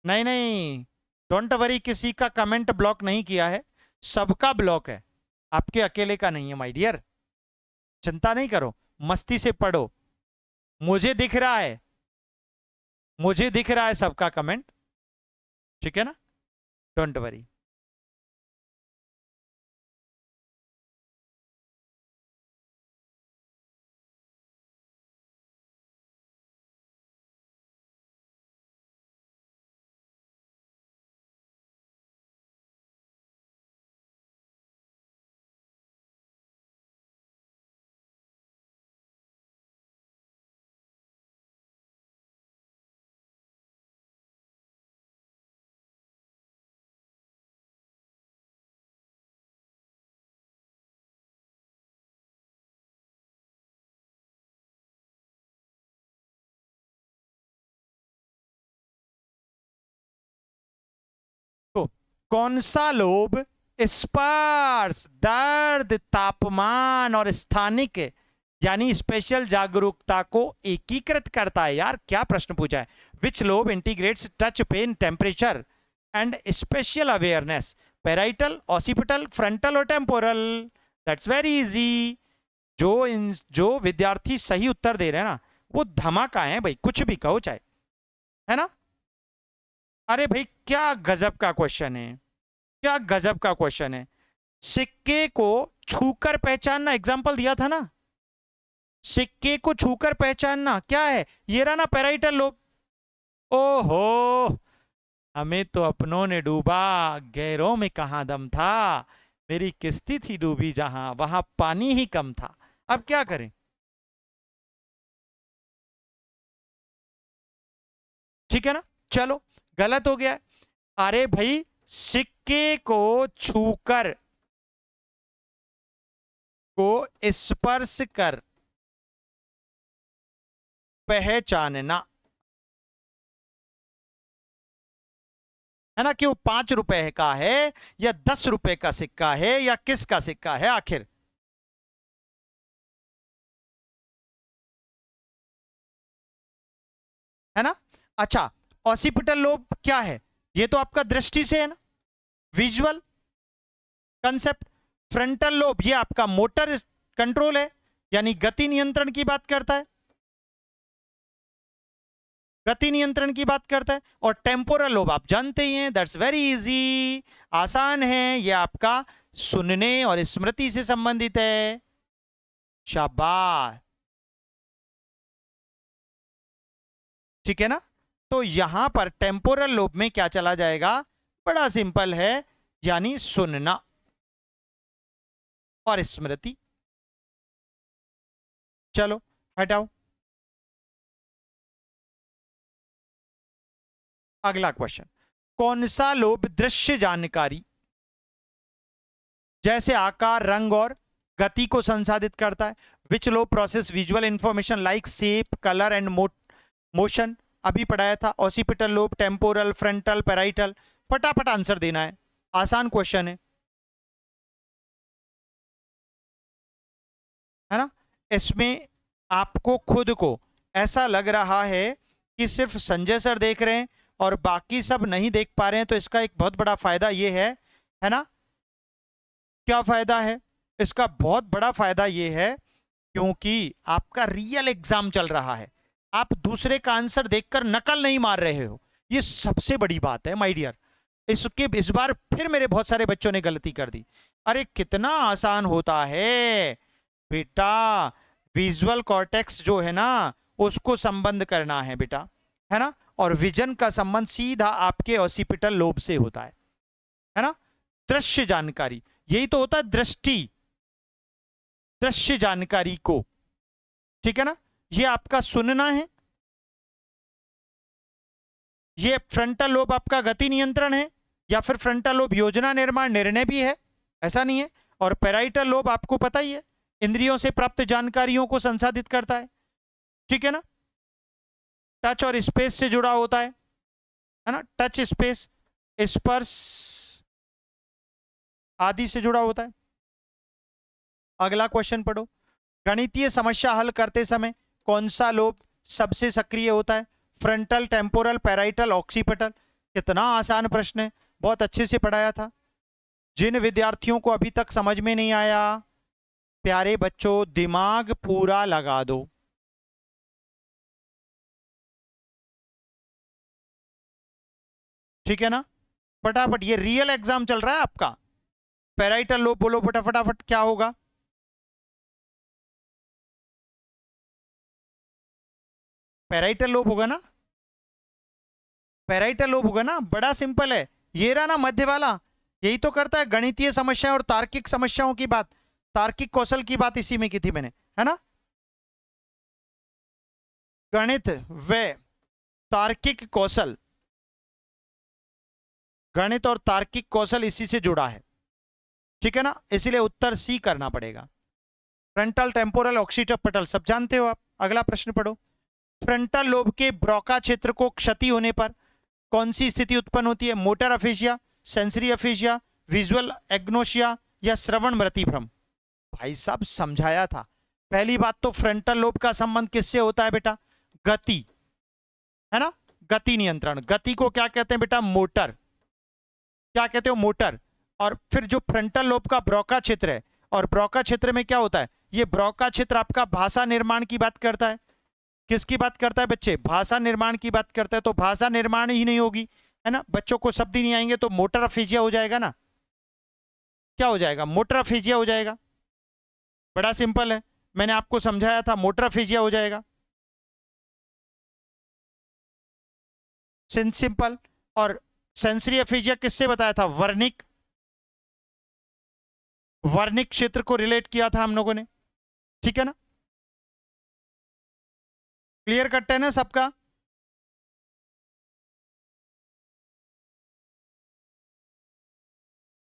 नहीं नहीं, डोंट वरी, किसी का कमेंट ब्लॉक नहीं किया है, सबका ब्लॉक है, आपके अकेले का नहीं है माय डियर, चिंता नहीं करो, मस्ती से पढ़ो। मुझे दिख रहा है, मुझे दिख रहा है सबका कमेंट, ठीक है ना, डोंट वरी। तो कौन सा लोब स्पर्श, दर्द, तापमान और स्थानिक यानी स्पेशल जागरूकता को एकीकृत करता है? यार क्या प्रश्न पूछा है। Which lobe integrates touch, pain, temperature and spatial awareness? Parietal, occipital, frontal और टेम्पोरल? That's very easy. जो विद्यार्थी सही उत्तर दे रहे हैं ना, वो धमाका है भाई, कुछ भी कहो चाहे, है ना। अरे भाई क्या गजब का क्वेश्चन है, क्या गजब का क्वेश्चन है। सिक्के को छूकर पहचानना, एग्जाम्पल दिया था ना, सिक्के को छूकर पहचानना क्या है, ये रहा ना पैराइटल लोब। ओहो, हमें तो अपनों ने डूबा, गैरों में कहां दम था, मेरी किस्ती थी डूबी जहां, वहां पानी ही कम था। अब क्या करें, ठीक है ना, चलो गलत हो गया है। अरे भाई सिक्के को छूकर, को स्पर्श कर पहचानना, है ना, कि वो 5 रुपए का है या 10 रुपए का सिक्का है या किसका सिक्का है आखिर, है ना। अच्छा, ऑसिपिटल लोब क्या है, ये तो आपका दृष्टि से है ना, विजुअल कंसेप्ट। फ्रंटल लोब ये आपका मोटर कंट्रोल है, यानी गति नियंत्रण की बात करता है, गति नियंत्रण की बात करता है। और टेम्पोरल लोब आप जानते ही हैं, दैट्स वेरी इजी, आसान है, ये आपका सुनने और स्मृति से संबंधित है। शाबाश, ठीक है ना। तो यहां पर टेम्पोरल लोब में क्या चला जाएगा, बड़ा सिंपल है, यानी सुनना और स्मृति। चलो हटाओ, अगला क्वेश्चन। कौन सा लोब दृश्य जानकारी जैसे आकार, रंग और गति को संसाधित करता है? Which lobe process visual information like shape, colour and motion? अभी पढ़ाया था, occipital lobe, temporal, frontal, parietal. फटाफट आंसर देना है, आसान क्वेश्चन है ना। इसमें आपको खुद को ऐसा लग रहा है कि सिर्फ संजय सर देख रहे हैं और बाकी सब नहीं देख पा रहे हैं, तो इसका एक बहुत बड़ा फायदा ये है ना। क्या फायदा है इसका, बहुत बड़ा फायदा ये है क्योंकि आपका रियल एग्जाम चल रहा है, आप दूसरे का आंसर देखकर नकल नहीं मार रहे हो, ये सबसे बड़ी बात है माय डियर। इसके इस बार फिर मेरे बहुत सारे बच्चों ने गलती कर दी। अरे कितना आसान होता है बेटा, विजुअल कॉर्टेक्स जो है ना, उसको संबंध करना है बेटा, है ना। और विजन का संबंध सीधा आपके ऑसिपिटल लोब से होता है ना। दृश्य जानकारी, यही तो होता है दृष्टि, दृश्य जानकारी को, ठीक है ना। ये आपका सुनना है, ये फ्रंटल लोब आपका गति नियंत्रण है, या फिर फ्रंटल लोब योजना निर्माण निर्णय भी है, ऐसा नहीं है। और पैराइटल लोब आपको पता ही है, इंद्रियों से प्राप्त जानकारियों को संसाधित करता है, ठीक है ना। टच और स्पेस से जुड़ा होता है ना, टच स्पेस स्पर्श आदि से जुड़ा होता है। अगला क्वेश्चन पढ़ो। गणितीय समस्या हल करते समय कौन सा लोब सबसे सक्रिय होता है? Frontal, temporal, parietal, occipital. कितना आसान प्रश्न है, बहुत अच्छे से पढ़ाया था। जिन विद्यार्थियों को अभी तक समझ में नहीं आया, प्यारे बच्चों दिमाग पूरा लगा दो। ठीक है ना, फटाफट, ये रियल एग्जाम चल रहा है आपका। पैराइटल लोब बोलो बेटा फटाफट, क्या होगा? पैराइटल लोब होगा ना, पैराइटल लोब होगा ना, बड़ा सिंपल है। ये रहा ना मध्य वाला, यही तो करता है गणितीय समस्याएं और तार्किक समस्याओं की बात, तार्किक कौशल की बात इसी में की थी मैंने, है ना। गणित व तार्किक कौशल, गणित और तार्किक कौशल इसी से जुड़ा है, ठीक है ना, इसीलिए उत्तर सी करना पड़ेगा। फ्रंटल, टेम्पोरल, ऑक्सीपिटल सब जानते हो आप। अगला प्रश्न पढ़ो। फ्रंटल लोब के ब्रोका क्षेत्र को क्षति होने पर कौन सी स्थिति उत्पन्न होती है? Motor aphasia, sensory aphasia, visual agnosia या श्रवण मृति भ्रम। भाई साहब समझाया था। पहली बात तो फ्रंटल लोब का संबंध किससे होता है बेटा? गति, है ना, गति नियंत्रण। गति को क्या कहते हैं बेटा? मोटर। क्या कहते हो? मोटर। और फिर जो फ्रंटल लोब का ब्रोका क्षेत्र है, और ब्रोका क्षेत्र में क्या होता है? ये ब्रोका क्षेत्र आपका भाषा निर्माण की बात करता है। किसकी बात करता है बच्चे? भाषा निर्माण की बात करता है। तो भाषा निर्माण ही नहीं होगी, है ना, बच्चों को शब्द ही नहीं आएंगे, तो मोटर अफेजिया हो जाएगा ना। क्या हो जाएगा? मोटर अफेजिया हो जाएगा। बड़ा सिंपल है, मैंने आपको समझाया था, मोटर अफेजिया हो जाएगा, सिंपल। और सेंसरी अफेजिया किससे बताया था? वर्निक, वर्निक क्षेत्र को रिलेट किया था हम लोगों ने, ठीक है ना। क्लियर कट है ना सबका?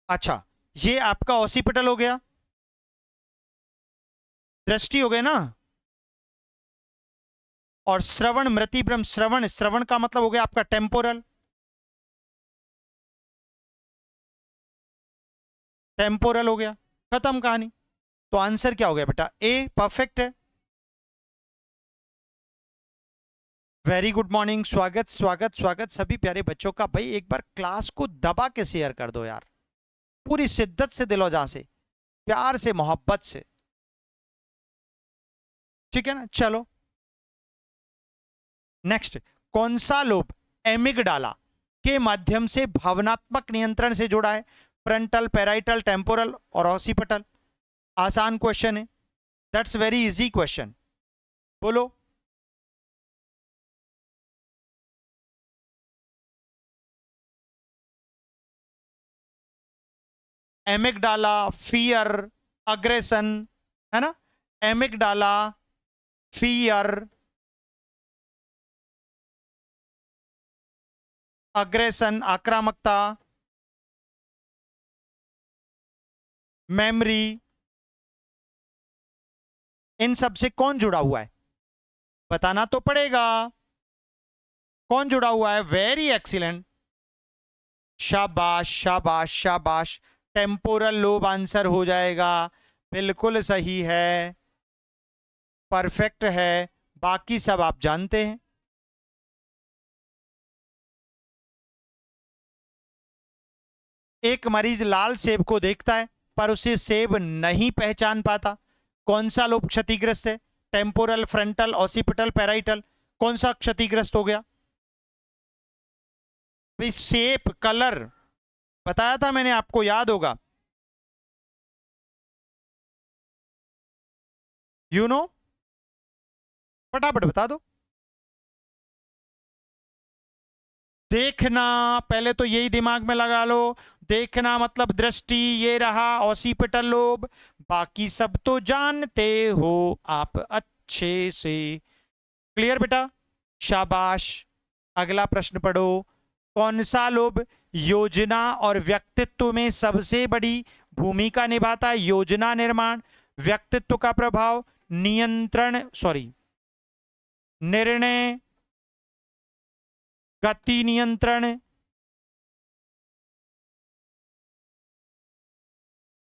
अच्छा, ये आपका ऑसिपिटल हो गया, दृष्टि हो गए ना। और श्रवण मृति भ्रम, श्रवण, श्रवण का मतलब हो गया आपका टेम्पोरल, टेम्पोरल हो गया, खत्म कहानी। तो आंसर क्या हो गया बेटा? ए परफेक्ट है। वेरी गुड मॉर्निंग, स्वागत स्वागत स्वागत सभी प्यारे बच्चों का। भाई एक बार क्लास को दबा के शेयर कर दो यार, पूरी शिद्दत से, दिलो जहां से, प्यार से, मोहब्बत से, ठीक है ना। चलो नेक्स्ट। कौन सा लोब एमिगडाला के माध्यम से भावनात्मक नियंत्रण से जुड़ा है? फ्रंटल, पैराइटल, टेम्पोरल और ऑसिपिटल। आसान क्वेश्चन है, दैट्स वेरी इजी क्वेश्चन। बोलो। एमिगडाला, फियर, अग्रेशन, है ना, एमिगडाला, फियर, अग्रेशन आक्रामकता, मेमोरी, इन सब से कौन जुड़ा हुआ है? बताना तो पड़ेगा, कौन जुड़ा हुआ है? वेरी एक्सीलेंट, शाबाश शाबाश शाबाश। टेम्पोरल लोब आंसर हो जाएगा, बिल्कुल सही है, परफेक्ट है। बाकी सब आप जानते हैं। एक मरीज लाल सेब को देखता है पर उसे सेब नहीं पहचान पाता, कौन सा लोब क्षतिग्रस्त है? Temporal, frontal, occipital, parietal. कौन सा क्षतिग्रस्त हो गया भाई? शेप, कलर बताया था मैंने आपको, याद होगा, यू नो, फटाफट बता दो। देखना, पहले तो यही दिमाग में लगा लो, देखना मतलब दृष्टि, ये रहा ऑसिपिटल लोब, बाकी सब तो जानते हो आप अच्छे से। क्लियर बेटा, शाबाश। अगला प्रश्न पढ़ो। कौन सा लोभ योजना और व्यक्तित्व में सबसे बड़ी भूमिका निभाता है? योजना निर्माण, व्यक्तित्व का प्रभाव, नियंत्रण सॉरी निर्णय, गति नियंत्रण,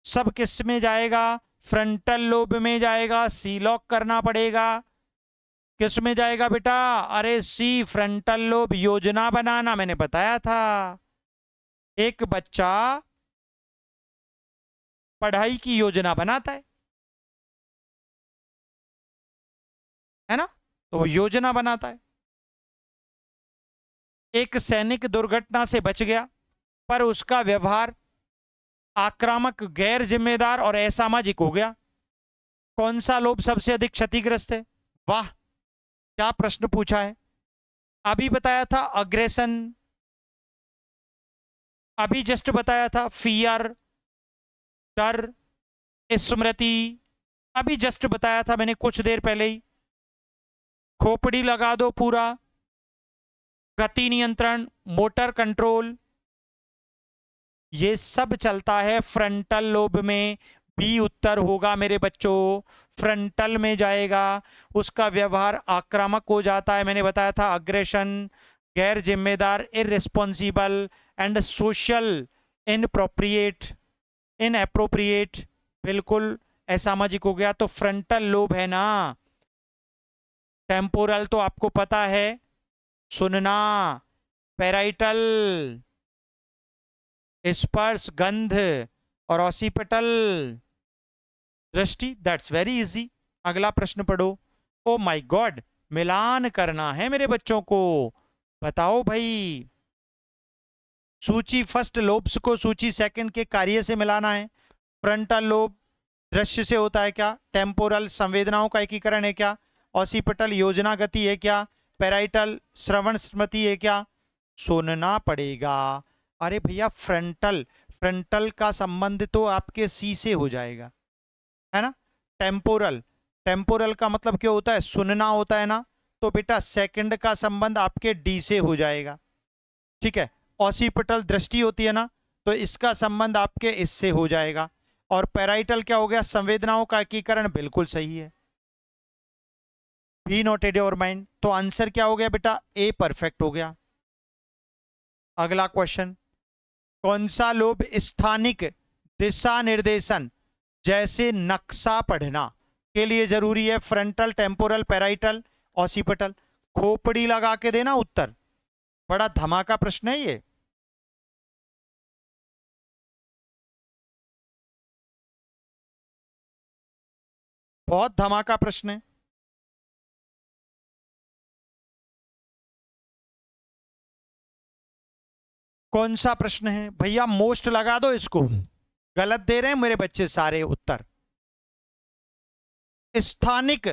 सब किस में जाएगा? फ्रंटल लोब में जाएगा। सी लॉक करना पड़ेगा। किस में जाएगा बेटा? अरे सी, फ्रंटल लोब, योजना बनाना। मैंने बताया था एक बच्चा पढ़ाई की योजना बनाता है ना, तो वो योजना बनाता है। एक सैनिक दुर्घटना से बच गया, पर उसका व्यवहार आक्रामक, गैर जिम्मेदार और असामाजिक हो गया। कौन सा लोभ सबसे अधिक क्षतिग्रस्त है? वाह, क्या प्रश्न पूछा है। अभी बताया था अग्रेशन, अभी जस्ट बताया था फियर, डर, स्मृति, अभी जस्ट बताया था मैंने कुछ देर पहले ही। खोपड़ी लगा दो पूरा। गति नियंत्रण, मोटर कंट्रोल, ये सब चलता है फ्रंटल लोब में। बी उत्तर होगा मेरे बच्चों, फ्रंटल में जाएगा। उसका व्यवहार आक्रामक हो जाता है। मैंने बताया था अग्रेशन, गैर जिम्मेदार, irresponsible and social inappropriate, inappropriate, बिल्कुल असामाजिक हो गया। तो फ्रंटल लोब है ना। टेम्पोरल तो आपको पता है, सुनना, पैराइटल स्पर्श, गंध, और ऑसिपिटल दृष्टि। That's very easy. अगला प्रश्न पढ़ो। ओ माय गॉड, मिलान करना है मेरे बच्चों को। बताओ भाई, सूची फर्स्ट लोब्स को सूची सेकंड के कार्य से मिलाना है। फ्रंटल लोब दृश्य से होता है क्या? टेम्पोरल संवेदनाओं का एकीकरण है क्या? ऑसिपिटल योजना गति है क्या? पैराइटल श्रवण स्मृति है क्या? सुनना पड़ेगा। अरे भैया, फ्रंटल, फ्रंटल का संबंध तो आपके सी से हो जाएगा, है ना। टेम्पोरल, टेम्पोरल का मतलब क्या होता है? सुनना होता है ना। तो बेटा सेकंड का संबंध आपके डी से हो जाएगा, ठीक है। ऑसिपिटल दृष्टि होती है ना, तो इसका संबंध आपके इससे हो जाएगा। और पैराइटल क्या हो गया? संवेदनाओं का एकीकरण, बिल्कुल सही है। Be noted your mind. तो आंसर क्या हो गया बेटा? ए परफेक्ट हो गया। अगला क्वेश्चन, कौन सा लोभ स्थानिक दिशा निर्देशन जैसे नक्शा पढ़ना के लिए जरूरी है? Frontal, temporal, parietal, occipital. खोपड़ी लगा के देना उत्तर। बड़ा धमाका प्रश्न है ये। बहुत धमाका प्रश्न है। कौन सा प्रश्न है भैया? मोस्ट लगा दो इसको। गलत दे रहे हैं मेरे बच्चे सारे उत्तर। स्थानिक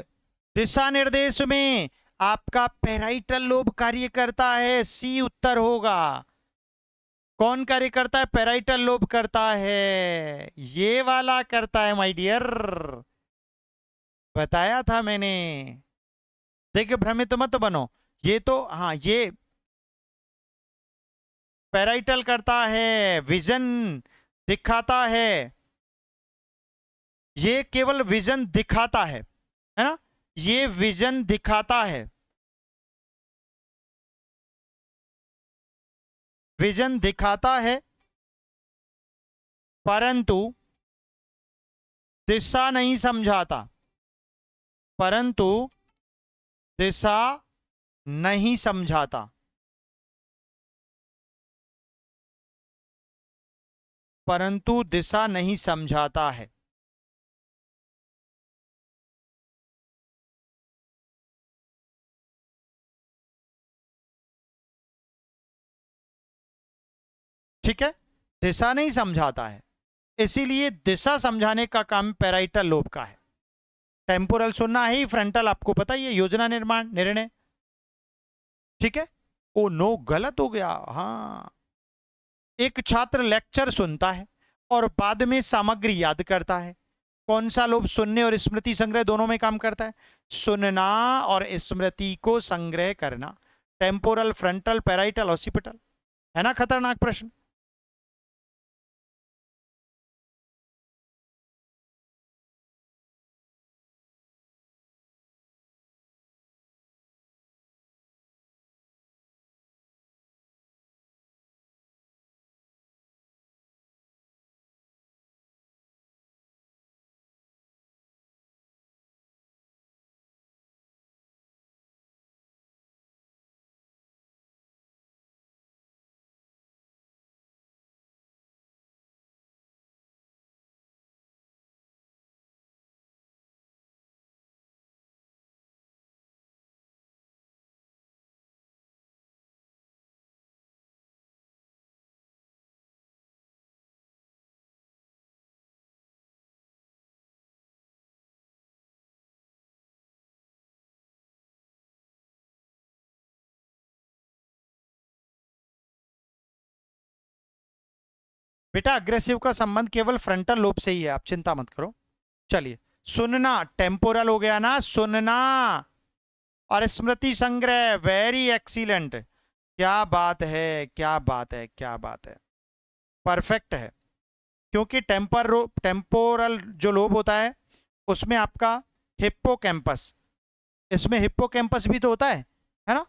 दिशा निर्देश में आपका पैराइटल लोब कार्य करता है। सी उत्तर होगा। कौन कार्य करता है? पैराइटल लोब करता है, ये वाला करता है माय डियर, बताया था मैंने। देखिए भ्रमित मत बनो। ये तो हाँ, ये पैराइटल करता है, विजन दिखाता है। ये केवल विजन दिखाता है ना। ये विजन दिखाता है, विजन दिखाता है, परंतु दिशा नहीं समझाता, परंतु दिशा नहीं समझाता, परंतु दिशा नहीं समझाता है। ठीक है, दिशा नहीं समझाता है, इसीलिए दिशा समझाने का काम पैराइटल लोब का है। टेम्पोरल सुनना है, फ्रंटल आपको पता ही है, योजना निर्माण, निर्णय। ठीक है। ओ नो, गलत हो गया। हाँ, एक छात्र लेक्चर सुनता है और बाद में सामग्री याद करता है। कौन सा लोब सुनने और स्मृति संग्रह दोनों में काम करता है? सुनना और स्मृति को संग्रह करना। Temporal, frontal, parietal, occipital. है ना खतरनाक प्रश्न। बेटा अग्रेसिव का संबंध केवल फ्रंटल लोब से ही है, आप चिंता मत करो। चलिए, सुनना टेम्पोरल हो गया ना, सुनना। और स्मृति संग्रह, वेरी एक्सीलेंट। क्या बात है, क्या बात है, क्या बात है, परफेक्ट है। क्योंकि टेम्पोरल जो लोब होता है उसमें आपका हिप्पोकैम्पस, इसमें हिप्पोकैम्पस भी तो होता है ना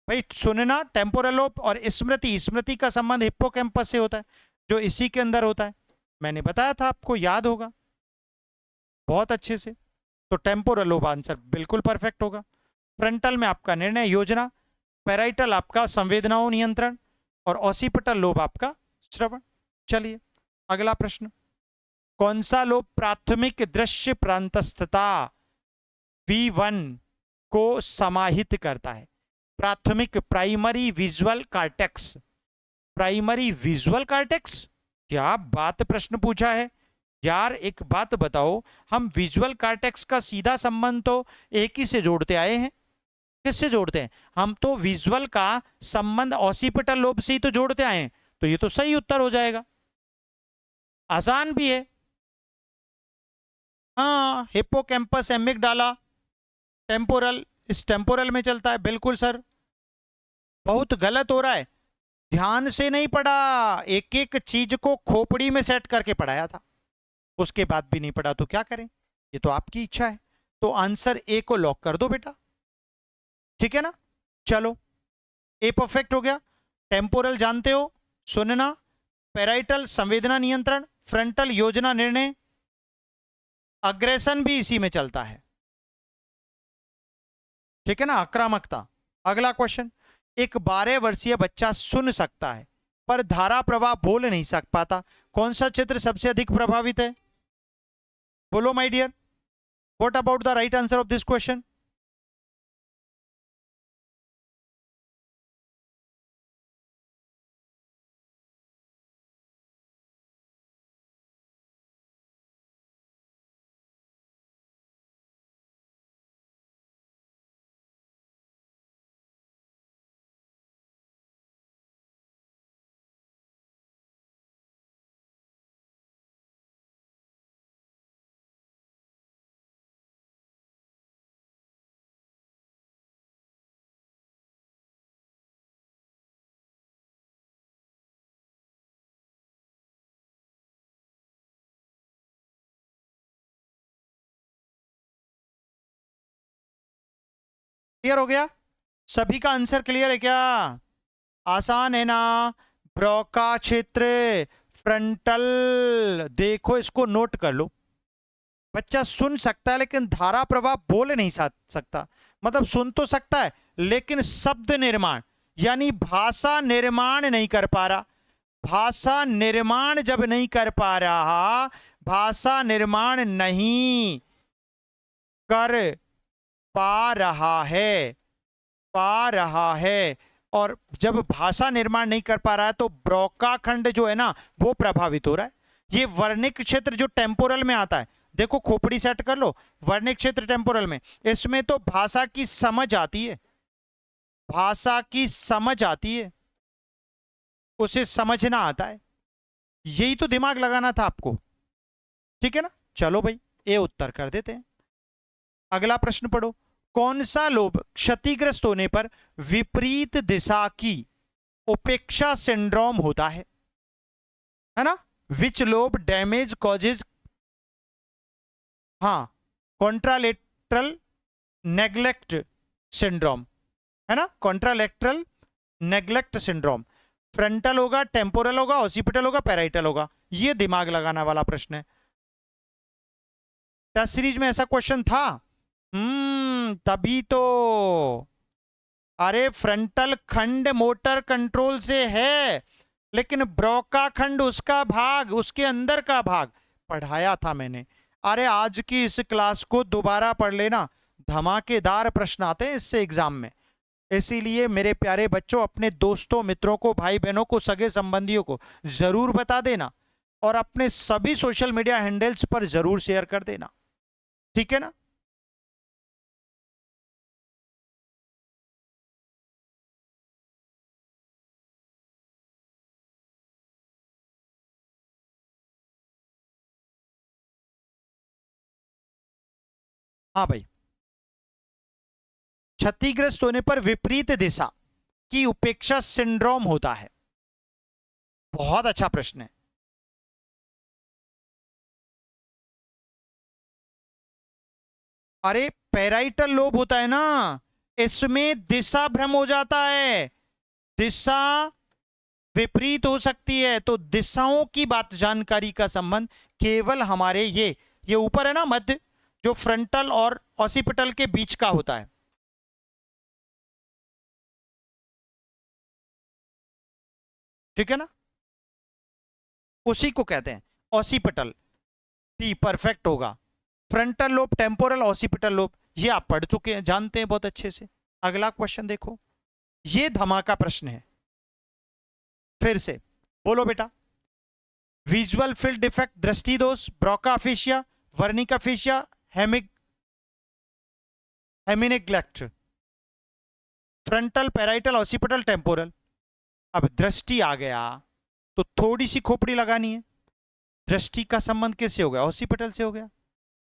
भाई। सुनना, टेम्पोरल लोब, और स्मृति, स्मृति का संबंध हिप्पोकैम्पस से होता है, जो इसी के अंदर होता है। मैंने बताया था आपको, याद होगा बहुत अच्छे से। तो टेम्पोरल लोब आंसर बिल्कुल परफेक्ट होगा। फ्रंटल में आपका निर्णय योजना, पैराइटल आपका संवेदनाओं नियंत्रण, और ऑसिपिटल लोब आपका श्रवण। चलिए अगला प्रश्न। कौन सा लोब प्राथमिक दृश्य प्रांतस्थता V1 को समाहित करता है? प्राथमिक, primary visual cortex, primary visual cortex. क्या बात प्रश्न पूछा है यार। एक बात बताओ, हम विजुअल कार्टेक्स का सीधा संबंध तो एक ही से जोड़ते आए हैं। किससे जोड़ते हैं? हम तो विजुअल का संबंध ऑसिपिटल लोब से ही तो जोड़ते आए हैं। तो ये तो सही उत्तर हो जाएगा, आसान भी है। हाँ, हिप्पोकैम्पस, एमिगडाला, टेम्पोरल, इस टेम्पोरल में चलता है। बिल्कुल सर, बहुत गलत हो रहा है। ध्यान से नहीं पढ़ा, एक एक चीज को खोपड़ी में सेट करके पढ़ाया था, उसके बाद भी नहीं पढ़ा तो क्या करें, ये तो आपकी इच्छा है। तो आंसर ए को लॉक कर दो बेटा, ठीक है ना। चलो, ए परफेक्ट हो गया। टेम्पोरल जानते हो, सुनना, पैराइटल संवेदना नियंत्रण, फ्रंटल योजना निर्णय, अग्रेशन भी इसी में चलता है, ठीक है ना, आक्रामकता। अगला क्वेश्चन। एक 12 वर्षीय बच्चा सुन सकता है पर धारा प्रवाह बोल नहीं सक पाता, कौन सा चित्र सबसे अधिक प्रभावित है? बोलो my dear, what about the right answer of this question? Clear हो गया? सभी का आंसर क्लियर है क्या? आसान है ना। ब्रोका क्षेत्र, फ्रंटल, देखो इसको नोट कर लो। बच्चा सुन सकता है लेकिन धारा प्रवाह बोल नहीं सकता। मतलब सुन तो सकता है लेकिन शब्द निर्माण यानी भाषा निर्माण नहीं कर पा रहा। भाषा निर्माण जब नहीं कर पा रहा, भाषा निर्माण नहीं कर पा रहा है, और जब भाषा निर्माण नहीं कर पा रहा है तो ब्रोका खंड जो है ना वो प्रभावित हो रहा है। ये वर्णिक क्षेत्र जो टेम्पोरल में आता है, देखो खोपड़ी सेट कर लो, वर्णिक क्षेत्र टेम्पोरल में, इसमें तो भाषा की समझ आती है, भाषा की समझ आती है, उसे समझना आता है। यही तो दिमाग लगाना था आपको, ठीक है ना। चलो भाई, ये उत्तर कर देते हैं। अगला प्रश्न पढ़ो। कौन सा लोब क्षतिग्रस्त होने पर विपरीत दिशा की उपेक्षा सिंड्रोम होता है ना? विच लोब डैमेज कॉजेज, हाँ, कॉन्ट्रालेटरल नेग्लेक्ट सिंड्रोम, है ना? Contralateral neglect syndrome. फ्रंटल होगा, टेम्पोरल होगा, ऑसिपिटल होगा, पैराइटल होगा। ये दिमाग लगाना वाला प्रश्न है। टेस्ट सीरीज में ऐसा क्वेश्चन था। तभी तो। अरे फ्रंटल खंड मोटर कंट्रोल से है, लेकिन ब्रोका खंड उसका भाग, उसके अंदर का भाग पढ़ाया था मैंने। अरे आज की इस क्लास को दोबारा पढ़ लेना, धमाकेदार प्रश्न आते हैं इससे एग्जाम में। इसीलिए मेरे प्यारे बच्चों, अपने दोस्तों, मित्रों को, भाई बहनों को, सगे संबंधियों को जरूर बता देना, और अपने सभी सोशल मीडिया हैंडल्स पर जरूर शेयर कर देना, ठीक है ना? हाँ भाई, क्षतिग्रस्त होने पर विपरीत दिशा की उपेक्षा सिंड्रोम होता है। बहुत अच्छा प्रश्न है। अरे पैराइटल लोब होता है ना, इसमें दिशा भ्रम हो जाता है, दिशा विपरीत हो सकती है। तो दिशाओं की बात, जानकारी का संबंध केवल हमारे ये ऊपर है ना मध्य, जो फ्रंटल और ऑसिपिटल के बीच का होता है, ठीक है ना? उसी को कहते हैं ऑसिपिटल। टी परफेक्ट होगा। Frontal lobe, temporal, occipital lobe, ये आप पढ़ चुके हैं, जानते हैं बहुत अच्छे से। अगला क्वेश्चन देखो, ये धमाका प्रश्न है फिर से। बोलो बेटा। विजुअल फील्ड डिफेक्ट, दृष्टि दोष, Broca aphasia, Wernicke aphasia, hemineglect, frontal, parietal, occipital, temporal. अब दृष्टि आ गया तो थोड़ी सी खोपड़ी लगानी है। दृष्टि का संबंध किससे हो गया? ऑसिपिटल से हो गया।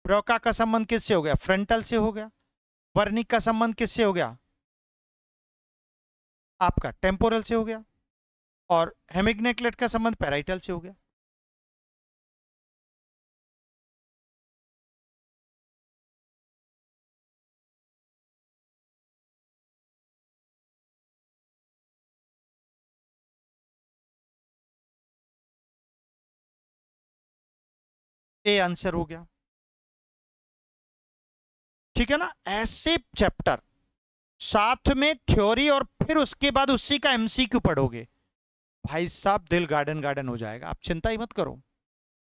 ब्रोका का संबंध किससे हो गया? फ्रंटल से हो गया। वर्निक का संबंध किससे हो गया? आपका टेम्पोरल से हो गया। और हेमिग्नेक्लेट का संबंध पैराइटल से हो गया। ए आंसर हो गया, ठीक है ना? ऐसे चैप्टर साथ में थ्योरी और फिर उसके बाद उसी का एमसीक्यू पढ़ोगे, भाई साहब दिल गार्डन गार्डन हो जाएगा। आप चिंता ही मत करो,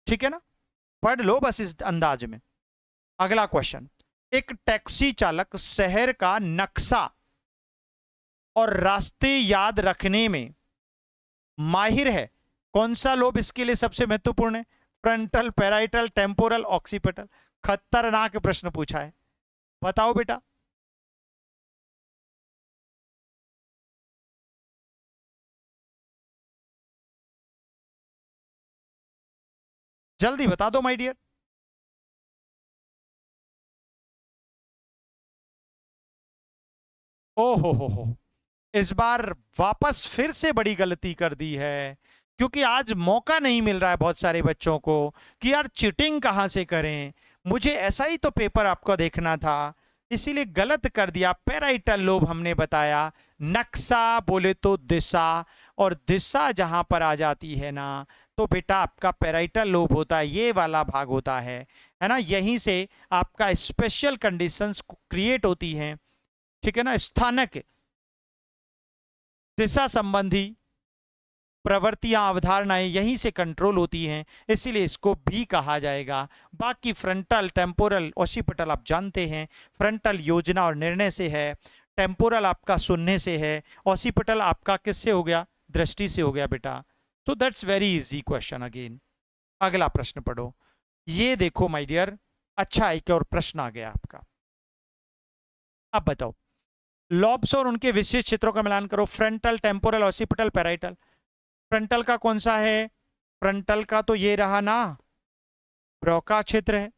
ठीक है ना? पढ़ लो बस इस अंदाज में। अगला क्वेश्चन, एक टैक्सी चालक शहर का नक्शा और रास्ते याद रखने में माहिर है। कौन सा लोब इसके लिए सबसे महत्वपूर्ण है? Frontal, parietal, temporal, occipital. खतरनाक प्रश्न पूछा है, बताओ बेटा। जल्दी बता दो माय डियर। ओ हो, इस बार वापस फिर से बड़ी गलती कर दी है, क्योंकि आज मौका नहीं मिल रहा है बहुत सारे बच्चों को कि यार चीटिंग कहां से करें। मुझे ऐसा ही तो पेपर आपको देखना था, इसीलिए गलत कर दिया। पैराइटल लोब हमने बताया, नक्शा बोले तो दिशा, और दिशा जहां पर आ जाती है ना, तो बेटा आपका पैराइटल लोब होता है, ये वाला भाग होता है ना? यहीं से आपका स्पेशल कंडीशंस क्रिएट होती हैं, ठीक है ना? स्थानक दिशा संबंधी प्रवृत्तियां, अवधारणाएं यहीं से कंट्रोल होती हैं, इसीलिए इसको भी कहा जाएगा। बाकी फ्रंटल, टेम्पोरल, ऑसिपिटल आप जानते हैं। फ्रंटल योजना और निर्णय से है, टेम्पोरल आपका सुनने से है, ऑसिपिटल आपका किससे हो गया? दृष्टि से हो गया बेटा। तो that's very easy question again. अगला प्रश्न पढ़ो। ये देखो माय डियर, अच्छा एक और प्रश्न आ गया आपका। अब बताओ, लॉब्स और उनके विशेष क्षेत्रों का मिलान करो। Frontal, temporal, occipital, parietal. Frontal का कौन सा है? फ्रंटल का तो ये रहा ना, ब्रोका क्षेत्र है।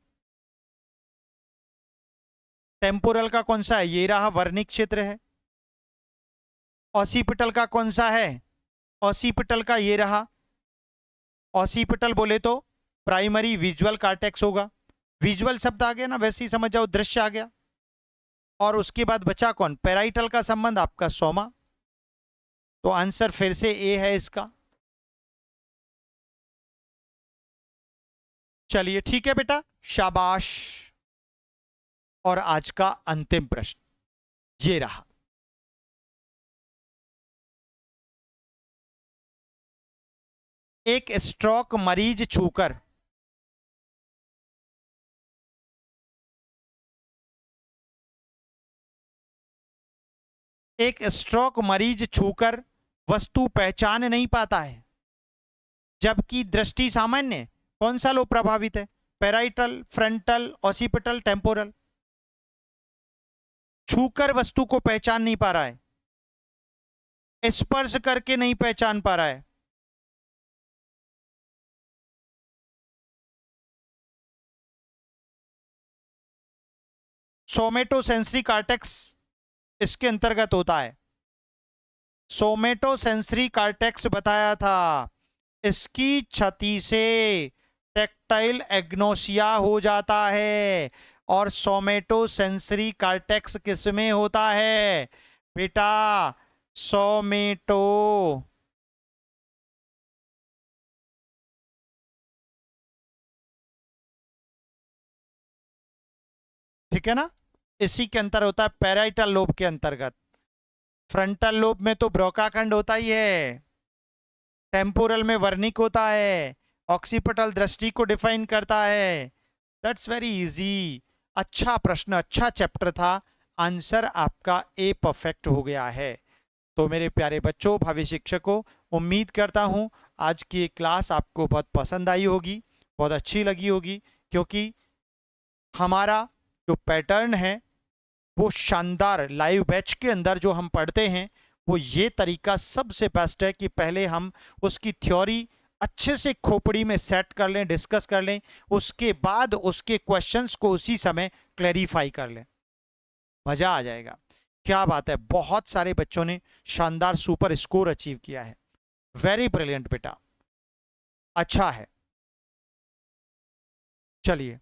टेम्पोरल का कौन सा है? ये रहा, वर्निक क्षेत्र है। ऑसिपिटल का कौन सा है? ऑसिपिटल का ये रहा। ऑसिपिटल बोले तो प्राइमरी विजुअल कार्टेक्स होगा। विजुअल शब्द आ गया ना, वैसे ही समझ जाओ, दृश्य आ गया। और उसके बाद बचा कौन? पेराइटल का संबंध आपका सोमा। तो आंसर फिर से ए है इसका। चलिए ठीक है बेटा, शाबाश। और आज का अंतिम प्रश्न ये रहा। एक स्ट्रोक मरीज छूकर एक स्ट्रोक मरीज छूकर वस्तु पहचान नहीं पाता है, जबकि दृष्टि सामान्य। कौन सा लोब प्रभावित है? Parietal, frontal, occipital, temporal. छूकर वस्तु को पहचान नहीं पा रहा है, स्पर्श करके नहीं पहचान पा रहा है। सोमेटोसेंसरी कार्टेक्स इसके अंतर्गत होता है। सोमेटोसेंसरी कार्टेक्स बताया था, इसकी क्षति से टेक्टाइल एग्नोसिया हो जाता है। और सोमेटोसेंसरी कार्टेक्स किसमें होता है बेटा? सोमेटो ठीक है ना, इसी के अंतर होता है, पैराइटल लोब के अंतर्गत। फ्रंटल लोब में तो ब्रोका खंड होता ही है, टेम्पोरल में वर्निक होता है, ऑक्सीपिटल दृष्टि को डिफाइन करता है। That's very easy. अच्छा प्रश्न, अच्छा चैप्टर था। आंसर आपका ए परफेक्ट हो गया है। तो मेरे प्यारे बच्चों, भावी शिक्षकों, उम्मीद करता हूं आज की क्लास आपको बहुत पसंद आई होगी, बहुत अच्छी लगी होगी, क्योंकि हमारा जो पैटर्न है वो शानदार लाइव बैच के अंदर जो हम पढ़ते हैं वो ये तरीका सबसे बेस्ट है कि पहले हम उसकी थ्योरी अच्छे से खोपड़ी में सेट कर लें, डिस्कस कर लें, उसके बाद उसके क्वेश्चंस को उसी समय क्लैरिफाई कर लें। मजा आ जाएगा। क्या बात है, बहुत सारे बच्चों ने शानदार सुपर स्कोर अचीव किया है। वेरी ब्रिलियंट बेटा, अच्छा है। चलिए,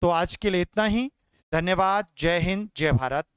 तो आज के लिए इतना ही। धन्यवाद। जय हिंद, जय भारत।